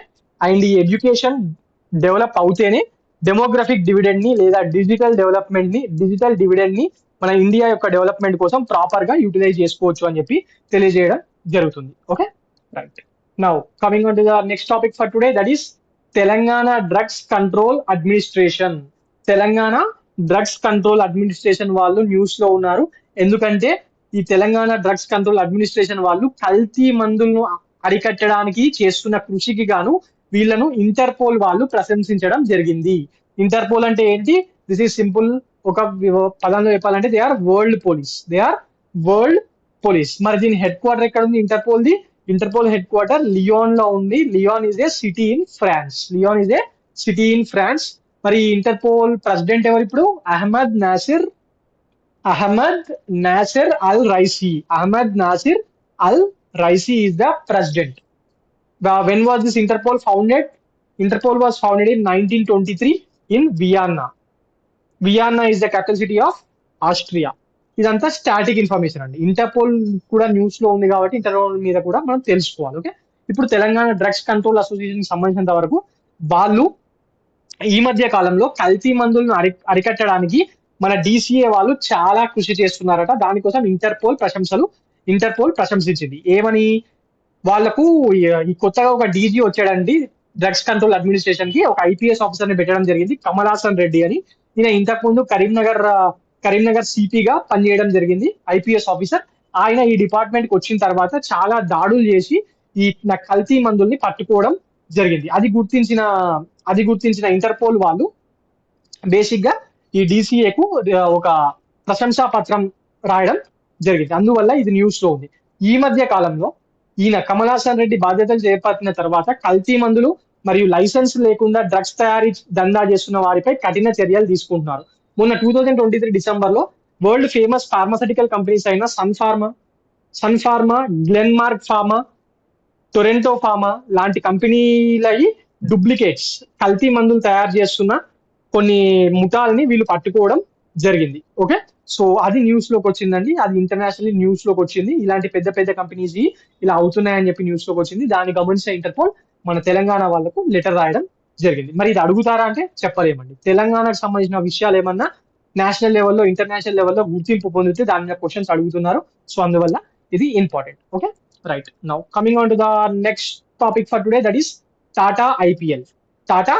అండ్ ఈ ఎడ్యుకేషన్ డెవలప్ అవుతేనే డెమోగ్రఫిక్ డివిడెండ్ ని లేదా డిజిటల్ డివిడెండ్ ని మన ఇండియా యొక్క డెవలప్మెంట్ కోసం ప్రాపర్ గా యూటిలైజ్ చేసుకోవచ్చు అని చెప్పి తెలియజేయడం జరుగుతుంది. Okay, right. Now coming on to the next topic for today, that is Telangana drugs control administration. Telangana drugs control administration వాళ్ళు న్యూస్ లో ఉన్నారు. ఎందుకంటే ఈ తెలంగాణ డ్రగ్స్ కంట్రోల్ అడ్మినిస్ట్రేషన్ వాళ్ళు కల్తీ మందులను అరికట్టడానికి చేస్తున్న కృషికి గాను వీళ్ళను ఇంటర్పోల్ వాళ్ళు ప్రశంసించడం జరిగింది. ఇంటర్పోల్ అంటే ఏంటి? దిస్ ఈస్ సింపుల్, ఒక పదంలో చెప్పాలంటే దే ఆర్ వరల్డ్ పోలీస్. మరి దీని హెడ్ క్వార్టర్ ఎక్కడ ఉంది ఇంటర్పోల్ హెడ్ క్వార్టర్ లియోన్ లో ఉంది. Lyon is a city in France. మరి ఇంటర్పోల్ ప్రెసిడెంట్ ఎవరు ఇప్పుడు? Ahmed Naser Al Raisi is the president. When was this Interpol founded? Interpol was founded in 1923 in Vienna. Vienna is the capital city of Austria. ఇదంతా static information అండి. Interpole కూడా news లో ఉంది కాబట్టి interpole మీద కూడా మనం తెలుసుకోవాలి. ఓకే, ఇప్పుడు తెలంగాణ డ్రగ్స్ కంట్రోల్ అసోసియేషన్ సంబంధించినంత వరకు వాళ్ళు ఈ మధ్య కాలంలో కల్తీ మందులను అరికట్టడానికి మన డిసిఏ వాళ్ళు చాలా కృషి చేస్తున్నారట. దానికోసం ఇంటర్పోల్ ప్రశంసించింది. ఏమని? వాళ్ళకు ఈ కొత్తగా ఒక డీజీ వచ్చాడండి డ్రగ్స్ కంట్రోల్ అడ్మినిస్ట్రేషన్ కి. ఒక ఐపీఎస్ ఆఫీసర్ ని పెట్టడం జరిగింది, కమలాసన్ రెడ్డి అని. ఈయన ఇంతకుముందు కరీంనగర్ సిపిగా పనిచేయడం జరిగింది, ఐపీఎస్ ఆఫీసర్. ఆయన ఈ డిపార్ట్మెంట్ కి వచ్చిన తర్వాత చాలా దాడులు చేసి ఈ కల్తీ మందుల్ని పట్టుకోవడం జరిగింది. అది గుర్తించిన ఇంటర్పోల్ వాళ్ళు బేసిక్ గా ఈ డిసిఏకు ఒక ప్రశంసా పత్రం రాయడం జరిగింది. అందువల్ల ఇది న్యూస్ లో ఉంది. ఈ మధ్య కాలంలో ఈయన కమలాసన్ రెడ్డి బాధ్యతలు చేపట్టిన తర్వాత కల్తీ మందులు మరియు లైసెన్స్ లేకుండా డ్రగ్స్ తయారీ దందా చేస్తున్న వారిపై కఠిన చర్యలు తీసుకుంటున్నారు. మొన్న 2023 డిసెంబర్ లో వరల్డ్ ఫేమస్ ఫార్మాసిటికల్ కంపెనీస్ అయిన సన్ ఫార్మా, గ్లెన్మార్క్ ఫార్మా, టొరెంటో ఫార్మా లాంటి కంపెనీలకి డూప్లికేట్స్ కల్తీ మందులు తయారు చేస్తున్న కొన్ని ముఠాలని వీళ్ళు పట్టుకోవడం జరిగింది. ఓకే, సో అది న్యూస్ లోకి వచ్చిందండి. అది ఇంటర్నేషనల్ న్యూస్ లోకి వచ్చింది. ఇలాంటి పెద్ద పెద్ద కంపెనీస్ ఇలా అవుతున్నాయని చెప్పి న్యూస్ లోకి వచ్చింది. దాన్ని గమనించిన ఇంటర్పోల్ మన తెలంగాణ వాళ్ళకు లెటర్ రాయడం జరిగింది. మరి ఇది అడుగుతారా అంటే చెప్పలేమండి. తెలంగాణకు సంబంధించిన విషయాలు ఏమన్నా నేషనల్ లెవెల్లో, ఇంటర్నేషనల్ లెవెల్లో గుర్తింపు పొందితే దాని మీద క్వశ్చన్స్ అడుగుతున్నారు. సో అందువల్ల ఇది important. Okay, right. Now coming on to the next topic for today, that is Tata IPL. Tata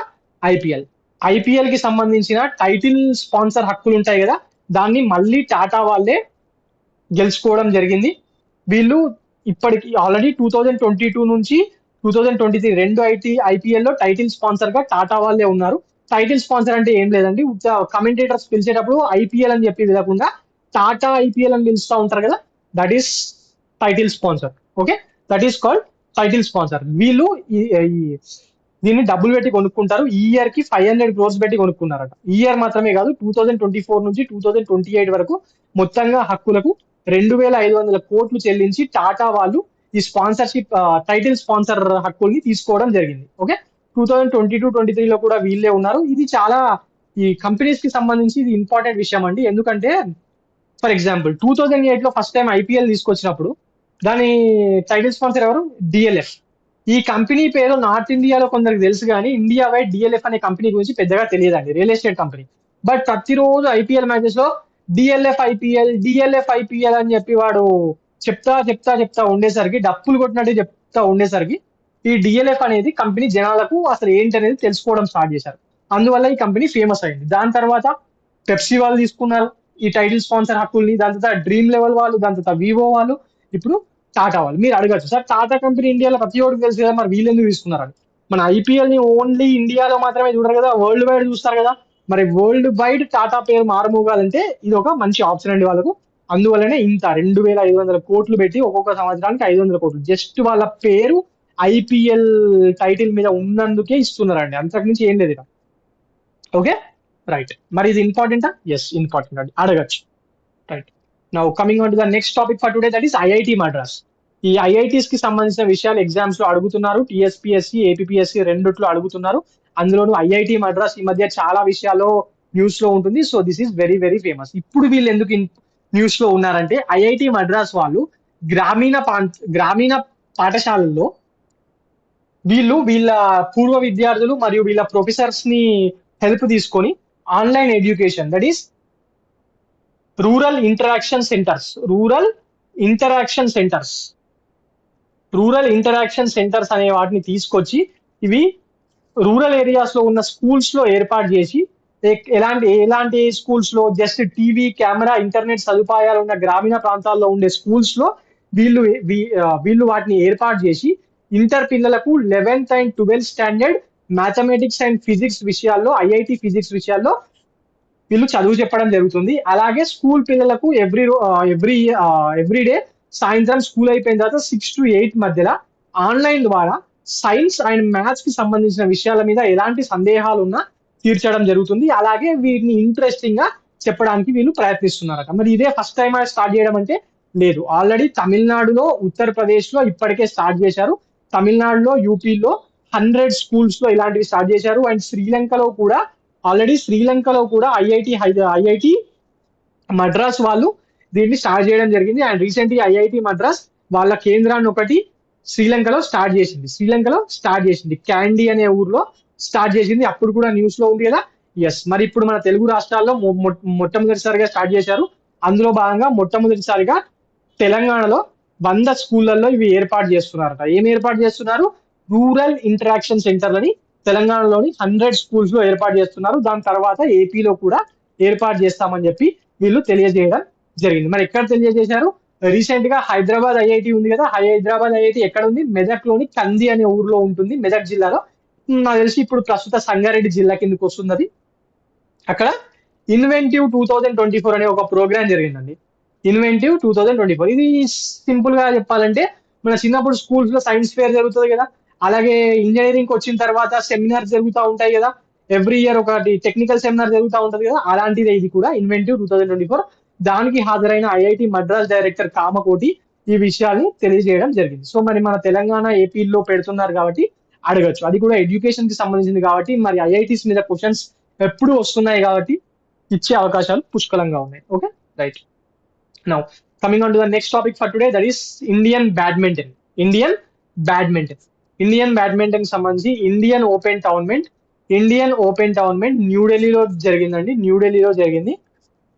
IPL కి సంబంధించిన టైటిల్ స్పాన్సర్ హక్కులు ఉంటాయి కదా, దాన్ని మళ్ళీ టాటా వాళ్ళే గెలుచుకోవడం జరిగింది. వీళ్ళు ఇప్పటికి ఆల్రెడీ 2022 నుంచి 2023 రెండు ఐపీఎల్ లో టైటిల్ స్పాన్సర్ గా టాటా వాళ్ళే ఉన్నారు. టైటిల్ స్పాన్సర్ అంటే ఏం లేదండి, కమెంటేటర్స్ పిలిచేటప్పుడు ఐపీఎల్ అని చెప్పి విధకుండా టాటా ఐపీఎల్ అని పిలుస్తూ ఉంటారు కదా, that is title sponsor. Okay, that is called title sponsor. వీళ్ళు దీన్ని డబ్బులు పెట్టి కొనుక్కుంటారు. ఈ ఇయర్ కి 500 crores పెట్టి కొనుక్కున్నారట. ఈ ఇయర్ మాత్రమే కాదు, 2024 నుంచి 2028 వరకు మొత్తంగా హక్కులకు 2,500 కోట్లు చెల్లించి టాటా వాళ్ళు ఈ స్పాన్సర్షిప్ టైటిల్ స్పాన్సర్ హక్కుల్ని తీసుకోవడం జరిగింది. ఓకే, 2022-23 లో కూడా వీళ్ళే ఉన్నారు. ఇది చాలా ఈ కంపెనీస్ కి సంబంధించి ఇది ఇంపార్టెంట్ విషయం అండి. ఎందుకంటే ఫర్ ఎగ్జాంపుల్ 2008 లో ఫస్ట్ టైం ఐపీఎల్ తీసుకొచ్చినప్పుడు దాని టైటిల్ స్పాన్సర్ ఎవరు? డిఎల్ఎఫ్. ఈ కంపెనీ పేరు నార్త్ ఇండియాలో కొందరికి తెలుసు, కానీ ఇండియా వైడ్ డిఎల్ఎఫ్ అనే కంపెనీ గురించి పెద్దగా తెలియదండి, రియల్ ఎస్టేట్ కంపెనీ. బట్ ప్రతిరోజు ఐపీఎల్ మ్యాచెస్ లో డిఎల్ఎఫ్ ఐపీఎల్ అని చెప్పి వాడు చెప్తా ఉండేసరికి, డప్పులు కొట్టినట్టు చెప్తా ఉండేసరికి ఈ డిఎల్ఎఫ్ అనేది కంపెనీ జనాలకు అసలు ఏంటనేది తెలుసుకోవడం స్టార్ట్ చేశారు. అందువల్ల ఈ కంపెనీ ఫేమస్ అయింది. దాని తర్వాత పెప్సీ వాళ్ళు తీసుకున్నారు ఈ టైటిల్ స్పాన్సర్ హక్కుల్ని, దాని తర్వాత డ్రీమ్ లెవెల్ వాళ్ళు, దాని తర్వాత వివో వాళ్ళు, ఇప్పుడు టాటా వాళ్ళు. మీరు అడగచ్చు, సార్ టాటా కంపెనీ ఇండియాలో ప్రతి ఒక్కరికి తెలుసు కదా, మరి వీళ్ళు ఎందుకు తీసుకున్నారని. మన ఐపీఎల్ ని ఓన్లీ ఇండియాలో మాత్రమే చూడరు కదా, వరల్డ్ వైడ్ చూస్తారు కదా. మరి వరల్డ్ వైడ్ టాటా పేరు మారుమోగాలంటే ఇది ఒక మంచి ఆప్షన్ అండి వాళ్ళకు. అందువల్లనే ఇంత 2,500 కోట్లు పెట్టి ఒక్కొక్క సంవత్సరానికి 500 కోట్లు జస్ట్ వాళ్ళ పేరు ఐపీఎల్ టైటిల్ మీద ఉన్నందుకే ఇస్తున్నారండి, అంతకుమించి ఏం లేదు. Okay, right. మరి ఇది ఇంపార్టెంటా? ఎస్, ఇంపార్టెంట్ అండి, అడగచ్చు. Right. Now coming on to the next topic for today, that is IIT Madras. ఈ ఐఐటీస్ కి సంబంధించిన విషయాలు ఎగ్జామ్స్ లో అడుగుతున్నారు. టీఎస్పీఎస్సీ, ఏపీఎస్సీ రెండిట్లో అడుగుతున్నారు. అందులోనూ ఐఐటి మద్రాస్ ఈ మధ్య చాలా విషయాల్లో న్యూస్ లో ఉంటుంది. So this is very very famous. ఇప్పుడు వీళ్ళు ఎందుకు న్యూస్ లో ఉన్నారంటే, ఐఐటి మద్రాస్ వాళ్ళు గ్రామీణ పాఠశాలల్లో వీళ్ళ పూర్వ విద్యార్థులు మరియు వీళ్ళ ప్రొఫెసర్స్ ని హెల్ప్ తీసుకొని online education, that is rural interaction centres అనే వాటిని తీసుకొచ్చి ఇవి రూరల్ ఏరియాస్ లో ఉన్న స్కూల్స్ లో ఏర్పాటు చేసి, ఎలాంటి స్కూల్స్ లో జస్ట్ టీవీ, కెమెరా, ఇంటర్నెట్ సదుపాయాలు ఉన్న గ్రామీణ ప్రాంతాల్లో ఉండే స్కూల్స్ లో వీళ్ళు వాటిని ఏర్పాటు చేసి ఇంటర్ పిల్లలకు 11th and 12th standard mathematics and physics విషయాల్లో, ఐఐటి ఫిజిక్స్ విషయాల్లో వీళ్ళు చదువు చెప్పడం జరుగుతుంది. అలాగే స్కూల్ పిల్లలకు ఎవ్రీ డే సాయంత్రం స్కూల్ అయిపోయిన తర్వాత 6 to 8 మధ్యలో ఆన్లైన్ ద్వారా సైన్స్ అండ్ మ్యాథ్స్ కి సంబంధించిన విషయాల మీద ఎలాంటి సందేహాలు ఉన్నా తీర్చడం జరుగుతుంది. అలాగే వీటిని ఇంట్రెస్టింగ్ గా చెప్పడానికి వీళ్ళు ప్రయత్నిస్తున్నారట. మరి ఇదే ఫస్ట్ టైం స్టార్ట్ చేయడం అంటే లేదు, ఆల్రెడీ తమిళనాడులో, ఉత్తరప్రదేశ్ లో ఇప్పటికే స్టార్ట్ చేశారు. తమిళనాడులో, యూపీలో 100 స్కూల్స్ లో ఇలాంటివి స్టార్ట్ చేశారు. అండ్ శ్రీలంకలో కూడా ఐఐటి మద్రాస్ వాళ్ళు దీన్ని స్టార్ట్ చేయడం జరిగింది. అండ్ రీసెంట్లీ ఐఐటి మద్రాస్ వాళ్ళ కేంద్రాన్ని ఒకటి శ్రీలంకలో స్టార్ట్ చేసింది. క్యాండీ అనే ఊర్లో స్టార్ట్ చేసింది, అప్పుడు కూడా న్యూస్ లో ఉంది కదా. ఎస్, మరి ఇప్పుడు మన తెలుగు రాష్ట్రాల్లో మొట్టమొదటిసారిగా స్టార్ట్ చేశారు. అందులో భాగంగా మొట్టమొదటిసారిగా తెలంగాణలో 100 స్కూళ్లలో ఇవి ఏర్పాటు చేస్తున్నారట. ఏం ఏర్పాటు చేస్తున్నారు? రూరల్ ఇంటరాక్షన్ సెంటర్లని తెలంగాణలోని 100 స్కూల్స్ లో ఏర్పాటు చేస్తున్నారు. దాని తర్వాత ఏపీలో కూడా ఏర్పాటు చేస్తామని చెప్పి వీళ్ళు తెలియజేయడం జరిగింది. మరి ఎక్కడ తెలియజేశారు? రీసెంట్ గా హైదరాబాద్ ఐఐటి ఉంది కదా, హైదరాబాద్ ఐఐటి ఎక్కడ ఉంది? మెదక్ లోని కంది అనే ఊర్లో ఉంటుంది, మెదక్ జిల్లాలో. నాకు తెలిసి ఇప్పుడు ప్రస్తుత సంగారెడ్డి జిల్లా కిందకి వస్తుంది అది. అక్కడ ఇన్వెంటివ్ 2024 అనే ఒక ప్రోగ్రామ్ జరిగిందండి. ఇన్వెంటివ్ 2024 ఇది సింపుల్ గా చెప్పాలంటే మన చిన్నప్పుడు స్కూల్స్ లో సైన్స్ ఫేర్ జరుగుతుంది కదా, అలాగే ఇంజనీరింగ్ వచ్చిన తర్వాత సెమినార్ జరుగుతూ ఉంటాయి కదా, ఎవ్రీ ఇయర్ ఒకటి టెక్నికల్ సెమినార్ జరుగుతూ ఉంటది కదా, అలాంటిదే ఇది కూడా ఇన్వెంటివ్ 2024. దానికి హాజరైన ఐఐటి మద్రాస్ డైరెక్టర్ కామకోటి ఈ విషయాన్ని తెలియజేయడం జరిగింది. సో మరి మన తెలంగాణ ఏపీలో పెడుతున్నారు కాబట్టి అడగచ్చు. అది కూడా ఎడ్యుకేషన్ కి సంబంధించింది కాబట్టి మరి ఐఐటీస్ మీద క్వశ్చన్స్ ఎప్పుడు వస్తున్నాయి కాబట్టి ఇచ్చే అవకాశాలు పుష్కలంగా ఉన్నాయి. Okay, right. Now coming on to the next topic for today, that is Indian badminton. Indian badminton Indian badminton సంబంధించి ఇండియన్ ఓపెన్ టోర్నమెంట్ న్యూఢిల్లీలో జరిగిందండి. న్యూఢిల్లీలో జరిగింది.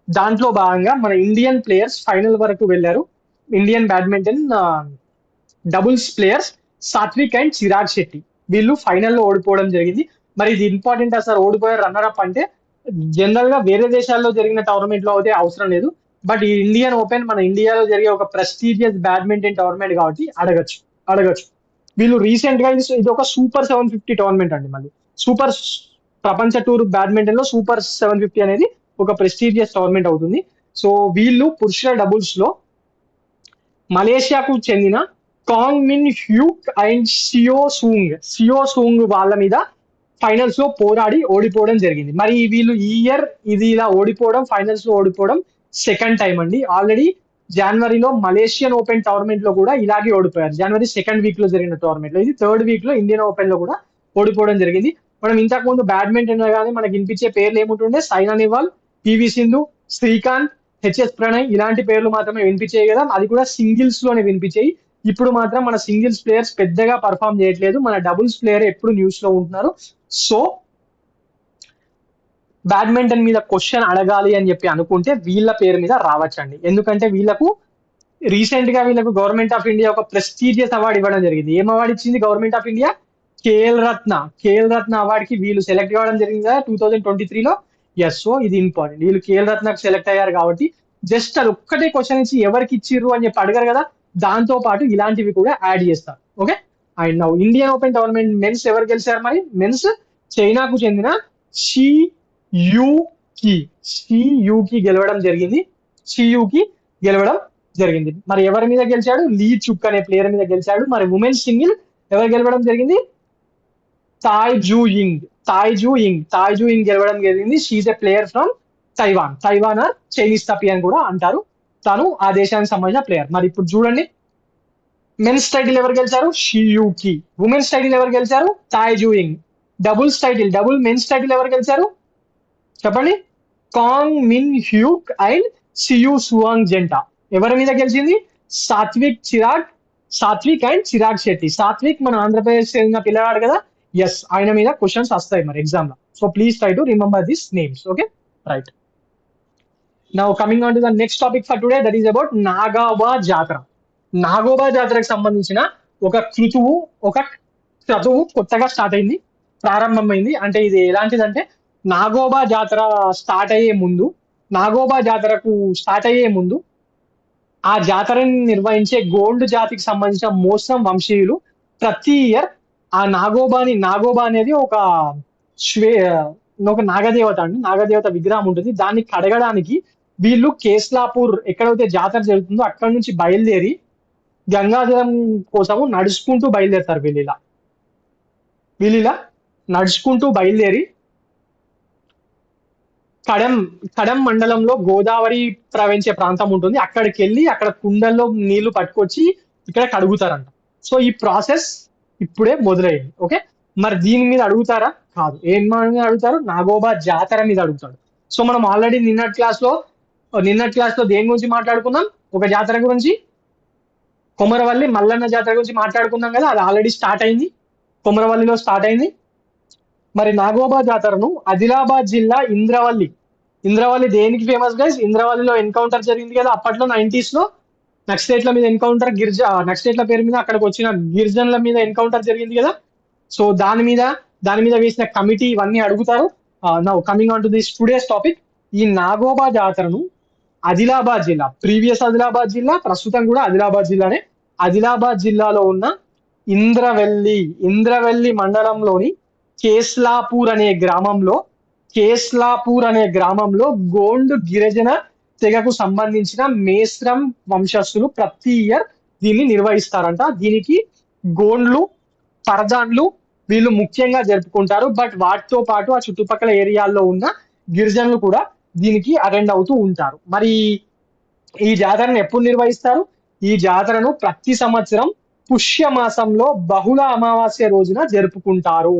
దాంట్లో భాగంగా మన ఇండియన్ ప్లేయర్స్ ఫైనల్ వరకు వెళ్ళారు. Indian badminton doubles players Satwik and Chirag Shetty వీళ్ళు ఫైనల్లో ఓడిపోవడం జరిగింది. మరి ఇది ఇంపార్టెంట్. అసలు ఓడిపోయారు రన్నర్ అప్ అంటే జనరల్ గా వేరే దేశాల్లో జరిగిన టోర్నమెంట్ లో అయితే అవసరం లేదు, బట్ ఈ ఇండియన్ ఓపెన్ మన ఇండియాలో జరిగే ఒక ప్రెస్టీజియస్ బ్యాడ్మింటన్ టోర్నమెంట్ కాబట్టి అడగచ్చు. వీళ్ళు రీసెంట్ గా ఇది ఒక సూపర్ 750 టోర్నమెంట్ అండి. మళ్ళీ సూపర్ ప్రపంచ టూర్ బ్యాడ్మింటన్ లో సూపర్ 750 అనేది ఒక ప్రెస్టీజియస్ టోర్నమెంట్ అవుతుంది. సో వీళ్ళు పురుషుల డబుల్స్ లో మలేషియాకు చెందిన కాంగ్ మిన్ హ్యూక్ అండ్ సియో సూంగ్ వాళ్ళ మీద ఫైనల్స్ లో పోరాడి ఓడిపోవడం జరిగింది. మరి వీళ్ళు ఈ ఇయర్ ఇది ఇలా ఓడిపోవడం, ఫైనల్స్ లో ఓడిపోవడం సెకండ్ టైం అండి. ఆల్రెడీ జనవరిలో మలేషియన్ ఓపెన్ టోర్నమెంట్ లో కూడా ఇలాగే ఓడిపోయారు. జనవరి సెకండ్ వీక్ లో జరిగిన టోర్నమెంట్ లో, ఇది థర్డ్ వీక్ లో ఇండియన్ ఓపెన్ లో కూడా ఓడిపోవడం జరిగింది. మనం ఇంతకు ముందు బ్యాడ్మింటన్ కానీ మనకి వినిపించే పేర్లు ఏముంటుండే? సైనా నెహ్వాల్, పివి సింధు, శ్రీకాంత్, హెచ్ఎస్ ప్రణయ్ ఇలాంటి పేర్లు మాత్రమే వినిపించాయి కదా, అది కూడా సింగిల్స్ లోనే వినిపించాయి. ఇప్పుడు మాత్రం మన సింగిల్స్ ప్లేయర్స్ పెద్దగా పర్ఫామ్ చేయట్లేదు, మన డబుల్స్ ప్లేయర్ ఎప్పుడు న్యూస్ లో ఉంటున్నారు. సో బ్యాడ్మింటన్ మీద క్వశ్చన్ అడగాలి అని చెప్పి అనుకుంటే వీళ్ళ పేరు మీద రావచ్చండి. ఎందుకంటే వీళ్ళకు రీసెంట్ గా వీళ్ళకు గవర్నమెంట్ ఆఫ్ ఇండియా ఒక ప్రెస్టీజియస్ అవార్డు ఇవ్వడం జరిగింది. ఏం అవార్డు ఇచ్చింది government of India? KL Ratna award కి వీళ్ళు సెలెక్ట్ కావడం జరిగింది కదా 2023లో. ఎస్, సో ఇది ఇంపార్టెంట్. వీళ్ళు కేఎల్ రత్నకు సెలెక్ట్ అయ్యారు కాబట్టి జస్ట్ అది ఒక్కటే క్వశ్చన్ ఇచ్చి ఎవరికి ఇచ్చిర్రు అని చెప్పి అడగారు కదా, దాంతో పాటు ఇలాంటివి కూడా యాడ్ చేస్తారు. Okay, and now Indian Open tournament men's ఎవరు గెలిచారు? మరి మెన్స్ చైనాకు చెందిన షీ యూకి గెలవడం జరిగింది. మరి ఎవరి మీద గెలిచాడు? లీ చుక్ అనే ప్లేయర్ మీద గెలిచాడు. మరి ఉమెన్స్ సింగిల్ ఎవరు గెలవడం జరిగింది? తాయ్ జూ ఇంగ్ గెలవడం జరిగింది. She's a player from Taiwan or Chinese Taipei అని కూడా అంటారు. తను ఆ దేశానికి సంబంధించిన ప్లేయర్. మరి ఇప్పుడు చూడండి, మెన్స్ టైటిల్ ఎవరు గెలిచారు? షియూకి. ఉమెన్స్ టైటిల్ ఎవరు గెలిచారు? Tai Tzu Ying. Double men's title ఎవరు గెలిచారు చెప్పండి? Kang Min Hyuk and Seo Seung జంటా. ఎవరి మీద గెలిచింది? సాత్విక్ అండ్ చిరాగ్ శెట్టి. సాత్విక్ మన ఆంధ్రప్రదేశ్ చెందిన పిల్లవాడు కదా. ఎస్, ఆయన మీద క్వశ్చన్స్ వస్తాయి మరి ఎగ్జామ్ లో. So please try to remember this names. Okay, right. Now coming on to the next topic for today, that is about Nagoba జాతరకు సంబంధించిన ఒక క్రతువు కొత్తగా స్టార్ట్ అయింది, ప్రారంభమైంది. అంటే ఇది ఎలాంటిదంటే నాగోబా జాతరకు స్టార్ట్ అయ్యే ముందు ఆ జాతరని నిర్వహించే గోండు జాతికి సంబంధించిన మోసం వంశీయులు ప్రతి ఇయర్ ఆ నాగోబా అనేది ఒక నాగదేవత అండి, నాగదేవత విగ్రహం ఉంటుంది. దాన్ని కడగడానికి వీళ్ళు కేస్లాపూర్ ఎక్కడైతే జాతర జరుగుతుందో అక్కడ నుంచి బయలుదేరి గంగాజలం కోసము నడుచుకుంటూ బయలుదేరుతారు. వీళ్ళిలా నడుచుకుంటూ బయలుదేరి కడెం మండలంలో గోదావరి ప్రవహించే ప్రాంతం ఉంటుంది. అక్కడికి వెళ్ళి అక్కడ కుండల్లో నీళ్లు పట్టుకొచ్చి ఇక్కడ కడుగుతారంట. సో ఈ ప్రాసెస్ ఇప్పుడే మొదలైంది. ఓకే, మరి దీని మీద అడుగుతారా? కాదు. ఏం మీద అడుగుతారు? నాగోబా జాతర మీద అడుగుతాడు. సో మనం ఆల్రెడీ నిన్నటి క్లాస్ లో దేని గురించి మాట్లాడుకున్నాం? ఒక జాతర గురించి, కొమరవల్లి మల్లన్న జాతర గురించి మాట్లాడుకున్నాం కదా. అది ఆల్రెడీ స్టార్ట్ అయింది, కొమరవల్లిలో స్టార్ట్ అయింది. మరి నాగోబా జాతరను ఆదిలాబాద్ జిల్లా ఇంద్రవల్లి దేనికి ఫేమస్ గైస్? ఇంద్రవల్లిలో ఎన్కౌంటర్ జరిగింది కదా అప్పట్లో 90s లో. నక్సలైట్ల మీద ఎన్కౌంటర్, నక్సలైట్ల పేరు మీద అక్కడికి వచ్చిన గిరిజనుల మీద ఎన్కౌంటర్ జరిగింది కదా. సో దాని మీద వేసిన కమిటీ ఇవన్నీ అడుగుతారు. Now coming on to this today's topic. ఈ నాగోబా జాతరను ఆదిలాబాద్ జిల్లా, ప్రీవియస్ ఆదిలాబాద్ జిల్లా, ప్రస్తుతం కూడా ఆదిలాబాద్ జిల్లానే, ఆదిలాబాద్ జిల్లాలో ఉన్న ఇంద్రవెల్లి మండలంలోని కేస్లాపూర్ అనే గ్రామంలో గోండు గిరిజన తెగకు సంబంధించిన మేస్రం వంశస్థులు ప్రతి ఇయర్ దీన్ని నిర్వహిస్తారంట. దీనికి గోండ్లు, పరదాన్లు వీళ్ళు ముఖ్యంగా జరుపుకుంటారు. బట్ వాటితో పాటు ఆ చుట్టుపక్కల ఏరియాల్లో ఉన్న గిరిజనులు కూడా దీనికి అటెండ్ అవుతూ ఉంటారు. మరి ఈ జాతరను ఎప్పుడు నిర్వహిస్తారు? ఈ జాతరను ప్రతి సంవత్సరం పుష్యమాసంలో బహుళ అమావాస్య రోజున జరుపుకుంటారు.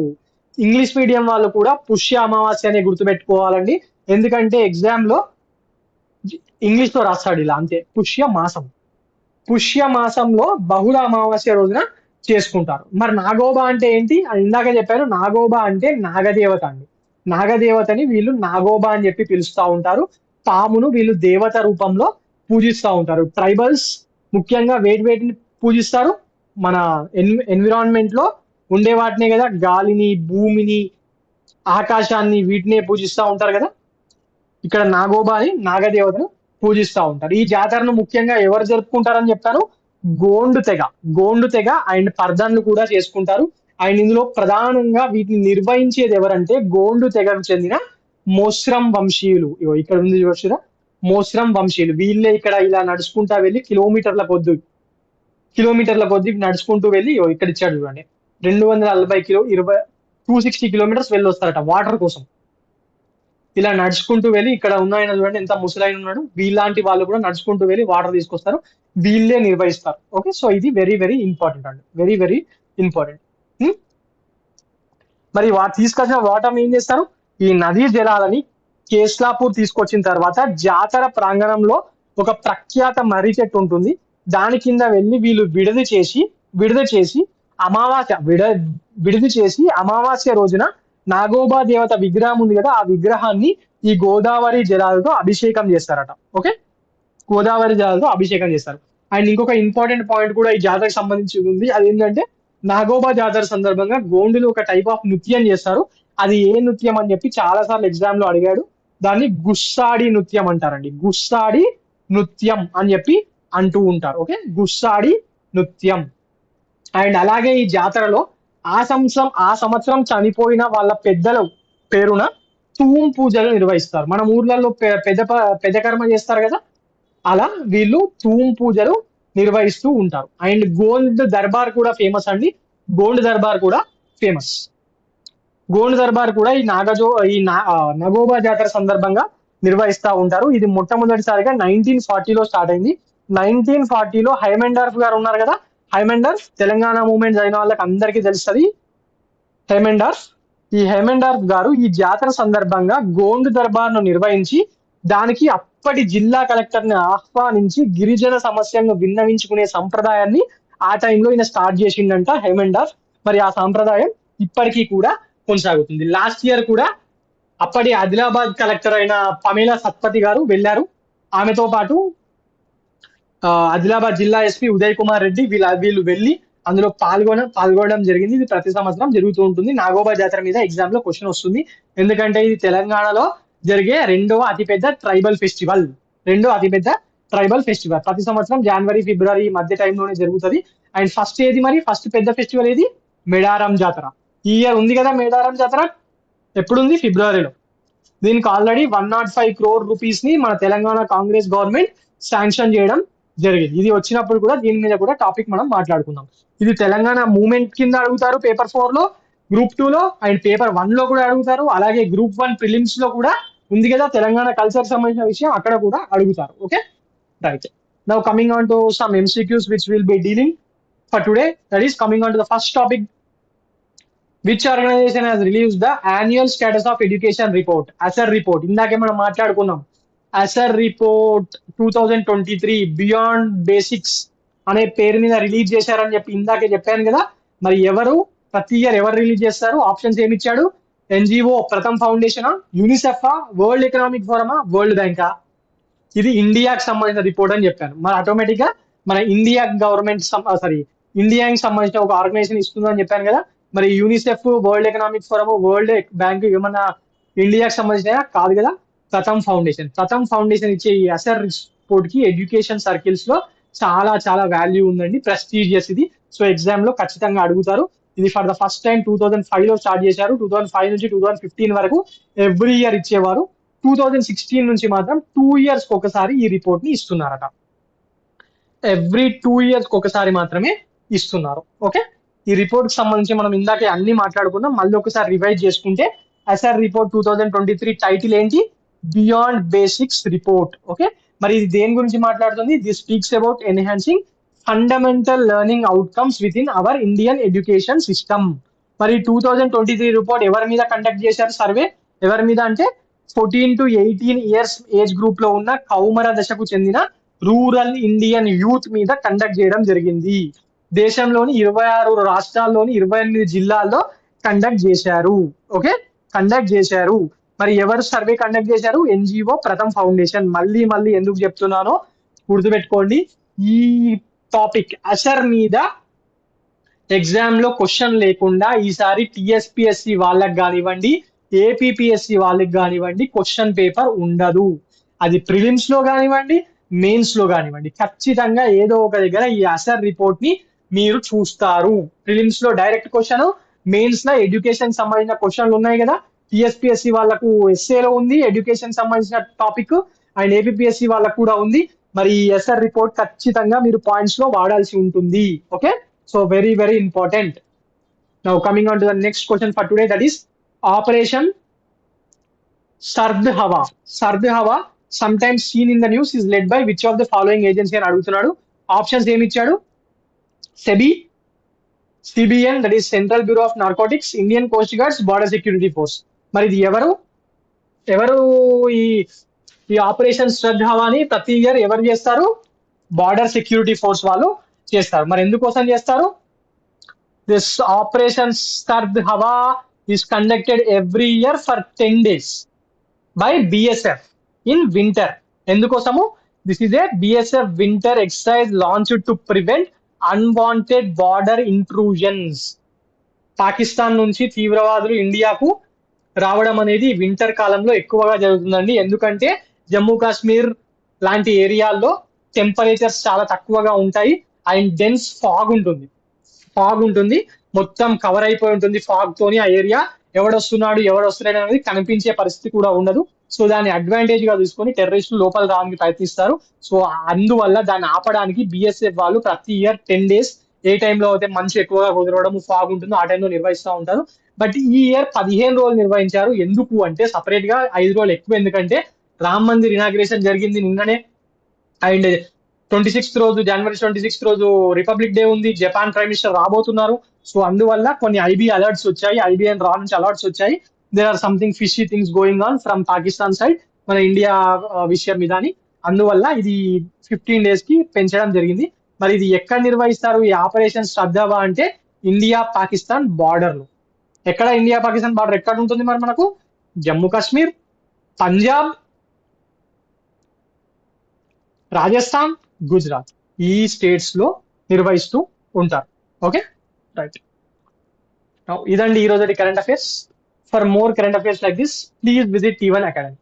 ఇంగ్లీష్ మీడియం వాళ్ళు కూడా పుష్య అమావాస్య అనే గుర్తుపెట్టుకోవాలండి. ఎందుకంటే ఎగ్జామ్ లో ఇంగ్లీష్ లో రాస్తాడు ఇలా, అంతే. పుష్యమాసంలో బహుళ అమావాస్య రోజున చేసుకుంటారు. మరి నాగోబా అంటే ఏంటి అని ఇందాక చెప్పారు. నాగోబా అంటే నాగదేవత అండి. నాగదేవతని వీళ్ళు నాగోబా అని చెప్పి పిలుస్తా ఉంటారు. పామును వీళ్ళు దేవత రూపంలో పూజిస్తూ ఉంటారు. ట్రైబల్స్ ముఖ్యంగా వేటిని పూజిస్తారు? మన ఎన్విరాన్మెంట్ లో ఉండే వాటినే కదా, గాలిని, భూమిని, ఆకాశాన్ని, వీటినే పూజిస్తూ ఉంటారు కదా. ఇక్కడ నాగోబాని, నాగదేవతను పూజిస్తూ ఉంటారు. ఈ జాతరను ముఖ్యంగా ఎవరు జరుపుకుంటారని చెప్తారు? గోండు తెగ అండ్ పర్దన్లు కూడా చేసుకుంటారు. అండ్ ఇందులో ప్రధానంగా వీటిని నిర్వహించేది ఎవరంటే గోండు తెగకు చెందిన మోస్రం వంశీయులు. ఇక్కడ ఉంది చూడరా, మోస్రం వంశీయులు. వీళ్ళే ఇక్కడ ఇలా నడుచుకుంటా వెళ్ళి కిలోమీటర్ల కొద్ది నడుచుకుంటూ వెళ్ళి ఇక్కడ ఇచ్చాడు చూడండి, 260 కిలోమీటర్స్ వెళ్ళి వస్తారట వాటర్ కోసం. ఇలా నడుచుకుంటూ వెళ్ళి ఇక్కడ ఉన్నాయన చూడండి ఎంత ముసలైన ఉన్నాడు, వీళ్ళంటి వాళ్ళు కూడా నడుచుకుంటూ వెళ్ళి వాటర్ తీసుకొస్తారు, వీళ్ళే నిర్వహిస్తారు. ఓకే, సో ఇది వెరీ వెరీ ఇంపార్టెంట్ అండి, వెరీ వెరీ ఇంపార్టెంట్. మరి తీసుకొచ్చిన వాటర్ ఏం చేస్తారు? ఈ నదీ జలాలని కేస్లాపూర్ తీసుకొచ్చిన తర్వాత జాతర ప్రాంగణంలో ఒక ప్రఖ్యాత మర్రి చెట్టు ఉంటుంది, దాని కింద వెళ్ళి వీళ్ళు విడిది చేసి అమావాస్య రోజున నాగోబా దేవత విగ్రహం ఉంది కదా, ఆ విగ్రహాన్ని ఈ గోదావరి జలాలతో అభిషేకం చేస్తారట. ఓకే, గోదావరి జలాలతో అభిషేకం చేస్తారు. అండ్ ఇంకొక ఇంపార్టెంట్ పాయింట్ కూడా ఈ జాతరకు సంబంధించి ఉంది, అది ఏంటంటే నాగోబా జాతర సందర్భంగా గోండులు ఒక టైప్ ఆఫ్ నృత్యం చేస్తారు. అది ఏ నృత్యం అని చెప్పి చాలా సార్లు ఎగ్జామ్ లో అడిగాడు. దాన్ని గుస్సాడి నృత్యం అంటారండి. గుస్సాడి నృత్యం అని చెప్పి అంటూ ఉంటారు. ఓకే, గుస్సాడి నృత్యం. అండ్ అలాగే ఈ జాతరలో ఆ సంవత్సరం చనిపోయిన వాళ్ళ పెద్దల పేరున తూమ్ పూజలు నిర్వహిస్తారు. మన ఊర్లలో పెద్ద కర్మ చేస్తారు కదా, అలా వీళ్ళు తూమ్ పూజలు నిర్వహిస్తూ ఉంటారు. అండ్ గోండ్ దర్బార్ కూడా ఫేమస్ అండి. గోండ్ దర్బార్ కూడా ఈ నగోబా జాతర సందర్భంగా నిర్వహిస్తూ ఉంటారు. ఇది మొట్టమొదటిసారిగా 1940లో స్టార్ట్ అయింది. 1940లో హైమెండార్ఫ్ గారు ఉన్నారు కదా, తెలంగాణ మూవ్మెంట్ అయిన వాళ్ళకి అందరికీ తెలుస్తుంది ఈ హైమెండార్ఫ్ గారు ఈ జాతర సందర్భంగా గోండ్ దర్బార్ను నిర్వహించి దానికి అప్పటి జిల్లా కలెక్టర్ ని ఆహ్వానించి గిరిజన సమస్యలను విన్నవించుకునే సంప్రదాయాన్ని ఆ టైంలో ఈయన స్టార్ట్ చేసిండంట హైమెండార్ఫ్. మరి ఆ సంప్రదాయం ఇప్పటికీ కూడా కొనసాగుతుంది. లాస్ట్ ఇయర్ కూడా అప్పటి ఆదిలాబాద్ కలెక్టర్ అయిన పమేలా సత్పతి గారు వెళ్ళారు. ఆమెతో పాటు ఆదిలాబాద్ జిల్లా ఎస్పీ ఉదయ్ కుమార్ రెడ్డి వీళ్ళు వెళ్ళి అందులో పాల్గొనడం జరిగింది. ఇది ప్రతి సంవత్సరం జరుగుతూ ఉంటుంది. నాగోబా జాతర మీద ఎగ్జామ్ లో క్వశ్చన్ వస్తుంది, ఎందుకంటే ఇది తెలంగాణలో జరిగే రెండవ అతిపెద్ద ట్రైబల్ ఫెస్టివల్. ప్రతి సంవత్సరం జనవరి ఫిబ్రవరి మధ్య టైంలోనే జరుగుతుంది. అండ్ ఫస్ట్ పెద్ద ఫెస్టివల్ ఏది? మేడారం జాతర. ఈ ఇయర్ ఉంది కదా మేడారం జాతర, ఎప్పుడుంది? ఫిబ్రవరిలో. దీనికి ఆల్రెడీ 105 crore రూపీస్ ని మన తెలంగాణ కాంగ్రెస్ గవర్నమెంట్ శాంక్షన్ చేయడం జరిగింది. ఇది వచ్చినప్పుడు కూడా దీని మీద కూడా టాపిక్ మనం మాట్లాడుకుందాం. ఇది తెలంగాణ మూవ్మెంట్ కింద అడుగుతారు పేపర్ 4 లో, గ్రూప్ 2 లో అండ్ పేపర్ 1 లో కూడా అడుగుతారు. అలాగే గ్రూప్ 1 ప్రిలిమ్స్ లో కూడా ఉంది కదా తెలంగాణ కల్చర్ సంబంధించిన విషయం, అక్కడ కూడా అడుగుతారు. Okay, right. Now coming on to some MCQs which will be dealing for today. That is coming on to the first topic. Which organization has released the annual status of education report? ASER report. ఇందాకే మనం మాట్లాడుకున్నాం. ASER report 2023 beyond basics అనే పేరు మీద release చేశారని చెప్పి ఇందాకే చెప్పాను కదా. మరి ప్రతి ఇయర్ ఎవరు రిలీజ్ చేస్తారు? ఆప్షన్స్ ఏమి ఇచ్చాడు? NGO Pratham foundation, UNICEF, world economic ఫోరమా, వరల్డ్ బ్యాంకా? ఇది ఇండియాకి సంబంధించిన రిపోర్ట్ అని చెప్పాను. మరి ఆటోమేటిక్ గా మన ఇండియా గవర్నమెంట్ ఇండియాకి సంబంధించిన ఒక ఆర్గనైజేషన్ ఇస్తుందని చెప్పాను కదా. మరి UNICEF, world economic forum, world bank ఏమన్నా ఇండియాకి సంబంధించిన కాదు కదా. ప్రథమ్ ఫౌండేషన్ ఇచ్చే ఈ అసర్ రిపోర్ట్ కి ఎడ్యుకేషన్ సర్కిల్స్ లో చాలా చాలా వాల్యూ ఉందండి, ప్రెస్టీజియస్ ఇది. సో ఎగ్జామ్ లో ఖచ్చితంగా అడుగుతారు. ఇది ఫర్ ద ఫస్ట్ టైం 2005 లో స్టార్ట్ చేశారు. 2005 నుంచి 2015 వరకు ఎవ్రీ ఇయర్ ఇచ్చేవారు. 2016 నుంచి మాత్రం 2 years ఒకసారి ఈ రిపోర్ట్ ని ఇస్తున్నారట. ఎవ్రీ 2 years ఒకసారి మాత్రమే ఇస్తున్నారు. ఓకే, ఈ రిపోర్ట్ కి సంబంధించి మనం ఇందాకే అన్ని మాట్లాడుకున్నాం. మళ్ళీ ఒకసారి రివైజ్ చేసుకుంటే ఎస్ఆర్ రిపోర్ట్ 2023 టైటిల్ ఏంటి? Beyond basics report. ఓకే, మరి ఇది దేని గురించి మాట్లాడుతుంది? This speaks about enhancing fundamental learning outcomes within our Indian education system. మరి 2023 రిపోర్ట్ ఎవరి మీద కండక్ట్ చేశారు సర్వే? ఎవరి మీద అంటే 14 to 18 years ఏజ్ గ్రూప్ లో ఉన్న కౌమర దశకు చెందిన రూరల్ ఇండియన్ యూత్ మీద కండక్ట్ చేయడం జరిగింది. దేశంలోని 26 రాష్ట్రాల్లోని 28 జిల్లాల్లో కండక్ట్ చేశారు. ఓకే, కండక్ట్ చేశారు. మరి ఎవరు సర్వే కండక్ట్ చేశారు? NGO Pratham foundation. మళ్ళీ మళ్ళీ ఎందుకు చెప్తున్నానో గుర్తుపెట్టుకోండి. ఈ టాపిక్ అసర్ మీద ఎగ్జామ్ లో క్వశ్చన్ లేకుండా ఈసారి టిఎస్పిఎస్సి వాళ్ళకి కానివ్వండి, ఏపీపీఎస్సి వాళ్ళకి కానివ్వండి క్వశ్చన్ పేపర్ ఉండదు. అది ప్రిలిమ్స్ లో కానివ్వండి, మెయిన్స్ లో కానివ్వండి, ఖచ్చితంగా ఏదో ఒక దగ్గర ఈ అసర్ రిపోర్ట్ ని మీరు చూస్తారు. ప్రిలిమ్స్ లో డైరెక్ట్ క్వశ్చన్, మెయిన్స్ లో ఎడ్యుకేషన్ సంబంధించిన క్వశ్చన్లు ఉన్నాయి కదా. టిఎస్పిఎస్సి వాళ్ళకు ఎస్ఏలో ఉంది ఎడ్యుకేషన్ సంబంధించిన టాపిక్, అండ్ ఏపీపీఎస్సి వాళ్ళకు కూడా ఉంది. మరి ఈ ఎస్ఆర్ రిపోర్ట్ ఖచ్చితంగా మీరు పాయింట్స్ లో వాడాల్సి ఉంటుంది. Okay, so very very important. Now coming on to the next question for today, that is operation Sard Hawa. Sard Hawa some times seen in the news is led by which of the following agency అని అడుగుతున్నాడు. Options ఏమి ఇచ్చాడు? SEBI, CBN that is central bureau of narcotics, Indian coast guards, border security force. మరి ఇది ఎవరు ఎవరు ఈ ఈ ఆపరేషన్ శ్రద్ధ హవాని ప్రతి ఇయర్ ఎవరు చేస్తారు? బార్డర్ సెక్యూరిటీ ఫోర్స్ వాళ్ళు చేస్తారు. మరి ఎందుకోసం చేస్తారు? This operation Sard Hawa is conducted every year for 10 days by BSF in winter. ఎందుకోసము? This is a BSF winter exercise launched to prevent unwanted border intrusions. Pakistan నుంచి తీవ్రవాదులు ఇండియాకు రావడం అనేది వింటర్ కాలంలో ఎక్కువగా జరుగుతుందండి. ఎందుకంటే జమ్మూ కాశ్మీర్ లాంటి ఏరియాల్లో టెంపరేచర్స్ చాలా తక్కువగా ఉంటాయి అండ్ డెన్స్ ఫాగ్ ఉంటుంది. మొత్తం కవర్ అయిపోయి ఉంటుంది ఫాగ్ తోని ఆ ఏరియా. ఎవడొస్తున్నాడు ఎవడొస్తున్నాడు అనేది కనిపించే పరిస్థితి కూడా ఉండదు. సో దాన్ని అడ్వాంటేజ్ గా తీసుకొని టెర్రరిస్టులు లోపల రావడానికి ప్రయత్నిస్తారు. సో అందువల్ల దాన్ని ఆపడానికి బిఎస్ఎఫ్ వాళ్ళు ప్రతి ఇయర్ 10 days ఏ టైంలో అయితే మంచు ఎక్కువగా కుదరవడం ఫాగ్ ఉంటుందో ఆ టైంలో నిర్వహిస్తూ ఉంటారు. బట్ ఈ ఇయర్ 15 రోజులు నిర్వహించారు. ఎందుకు అంటే సపరేట్ గా 5 రోజులు ఎక్కువ. ఎందుకంటే రామ్ మందిర్ ఇనాగ్రేషన్ జరిగింది నిన్ననే, అండ్ జనవరి 26 రోజు రిపబ్లిక్ డే ఉంది. జపాన్ ప్రైమ్ మినిస్టర్ రాబోతున్నారు. సో అందువల్ల కొన్ని ఐబీ అలర్ట్స్ వచ్చాయి, ఐబీఎన్ రా నుంచి అలర్ట్స్ వచ్చాయి. There are something fishy things going on from Pakistan side మన ఇండియా విషయం మీద అని. అందువల్ల ఇది 15 days కి పెంచడం జరిగింది. మరి ఇది ఎక్కడ నిర్వహిస్తారు ఈ ఆపరేషన్ శ్రద్ధవా అంటే? ఇండియా పాకిస్తాన్ బార్డర్ లో. ఎక్కడ ఇండియా పాకిస్తాన్ బార్డర్ ఎక్కడ ఉంటుంది మరి మనకు? జమ్మూ కాశ్మీర్, పంజాబ్, రాజస్థాన్, గుజరాత్ ఈ స్టేట్స్ లో నిర్వహిస్తూ ఉంటారు. Okay, right. ఇదండి ఈ రోజు current affairs. For more current affairs like this please visit T1 Academy.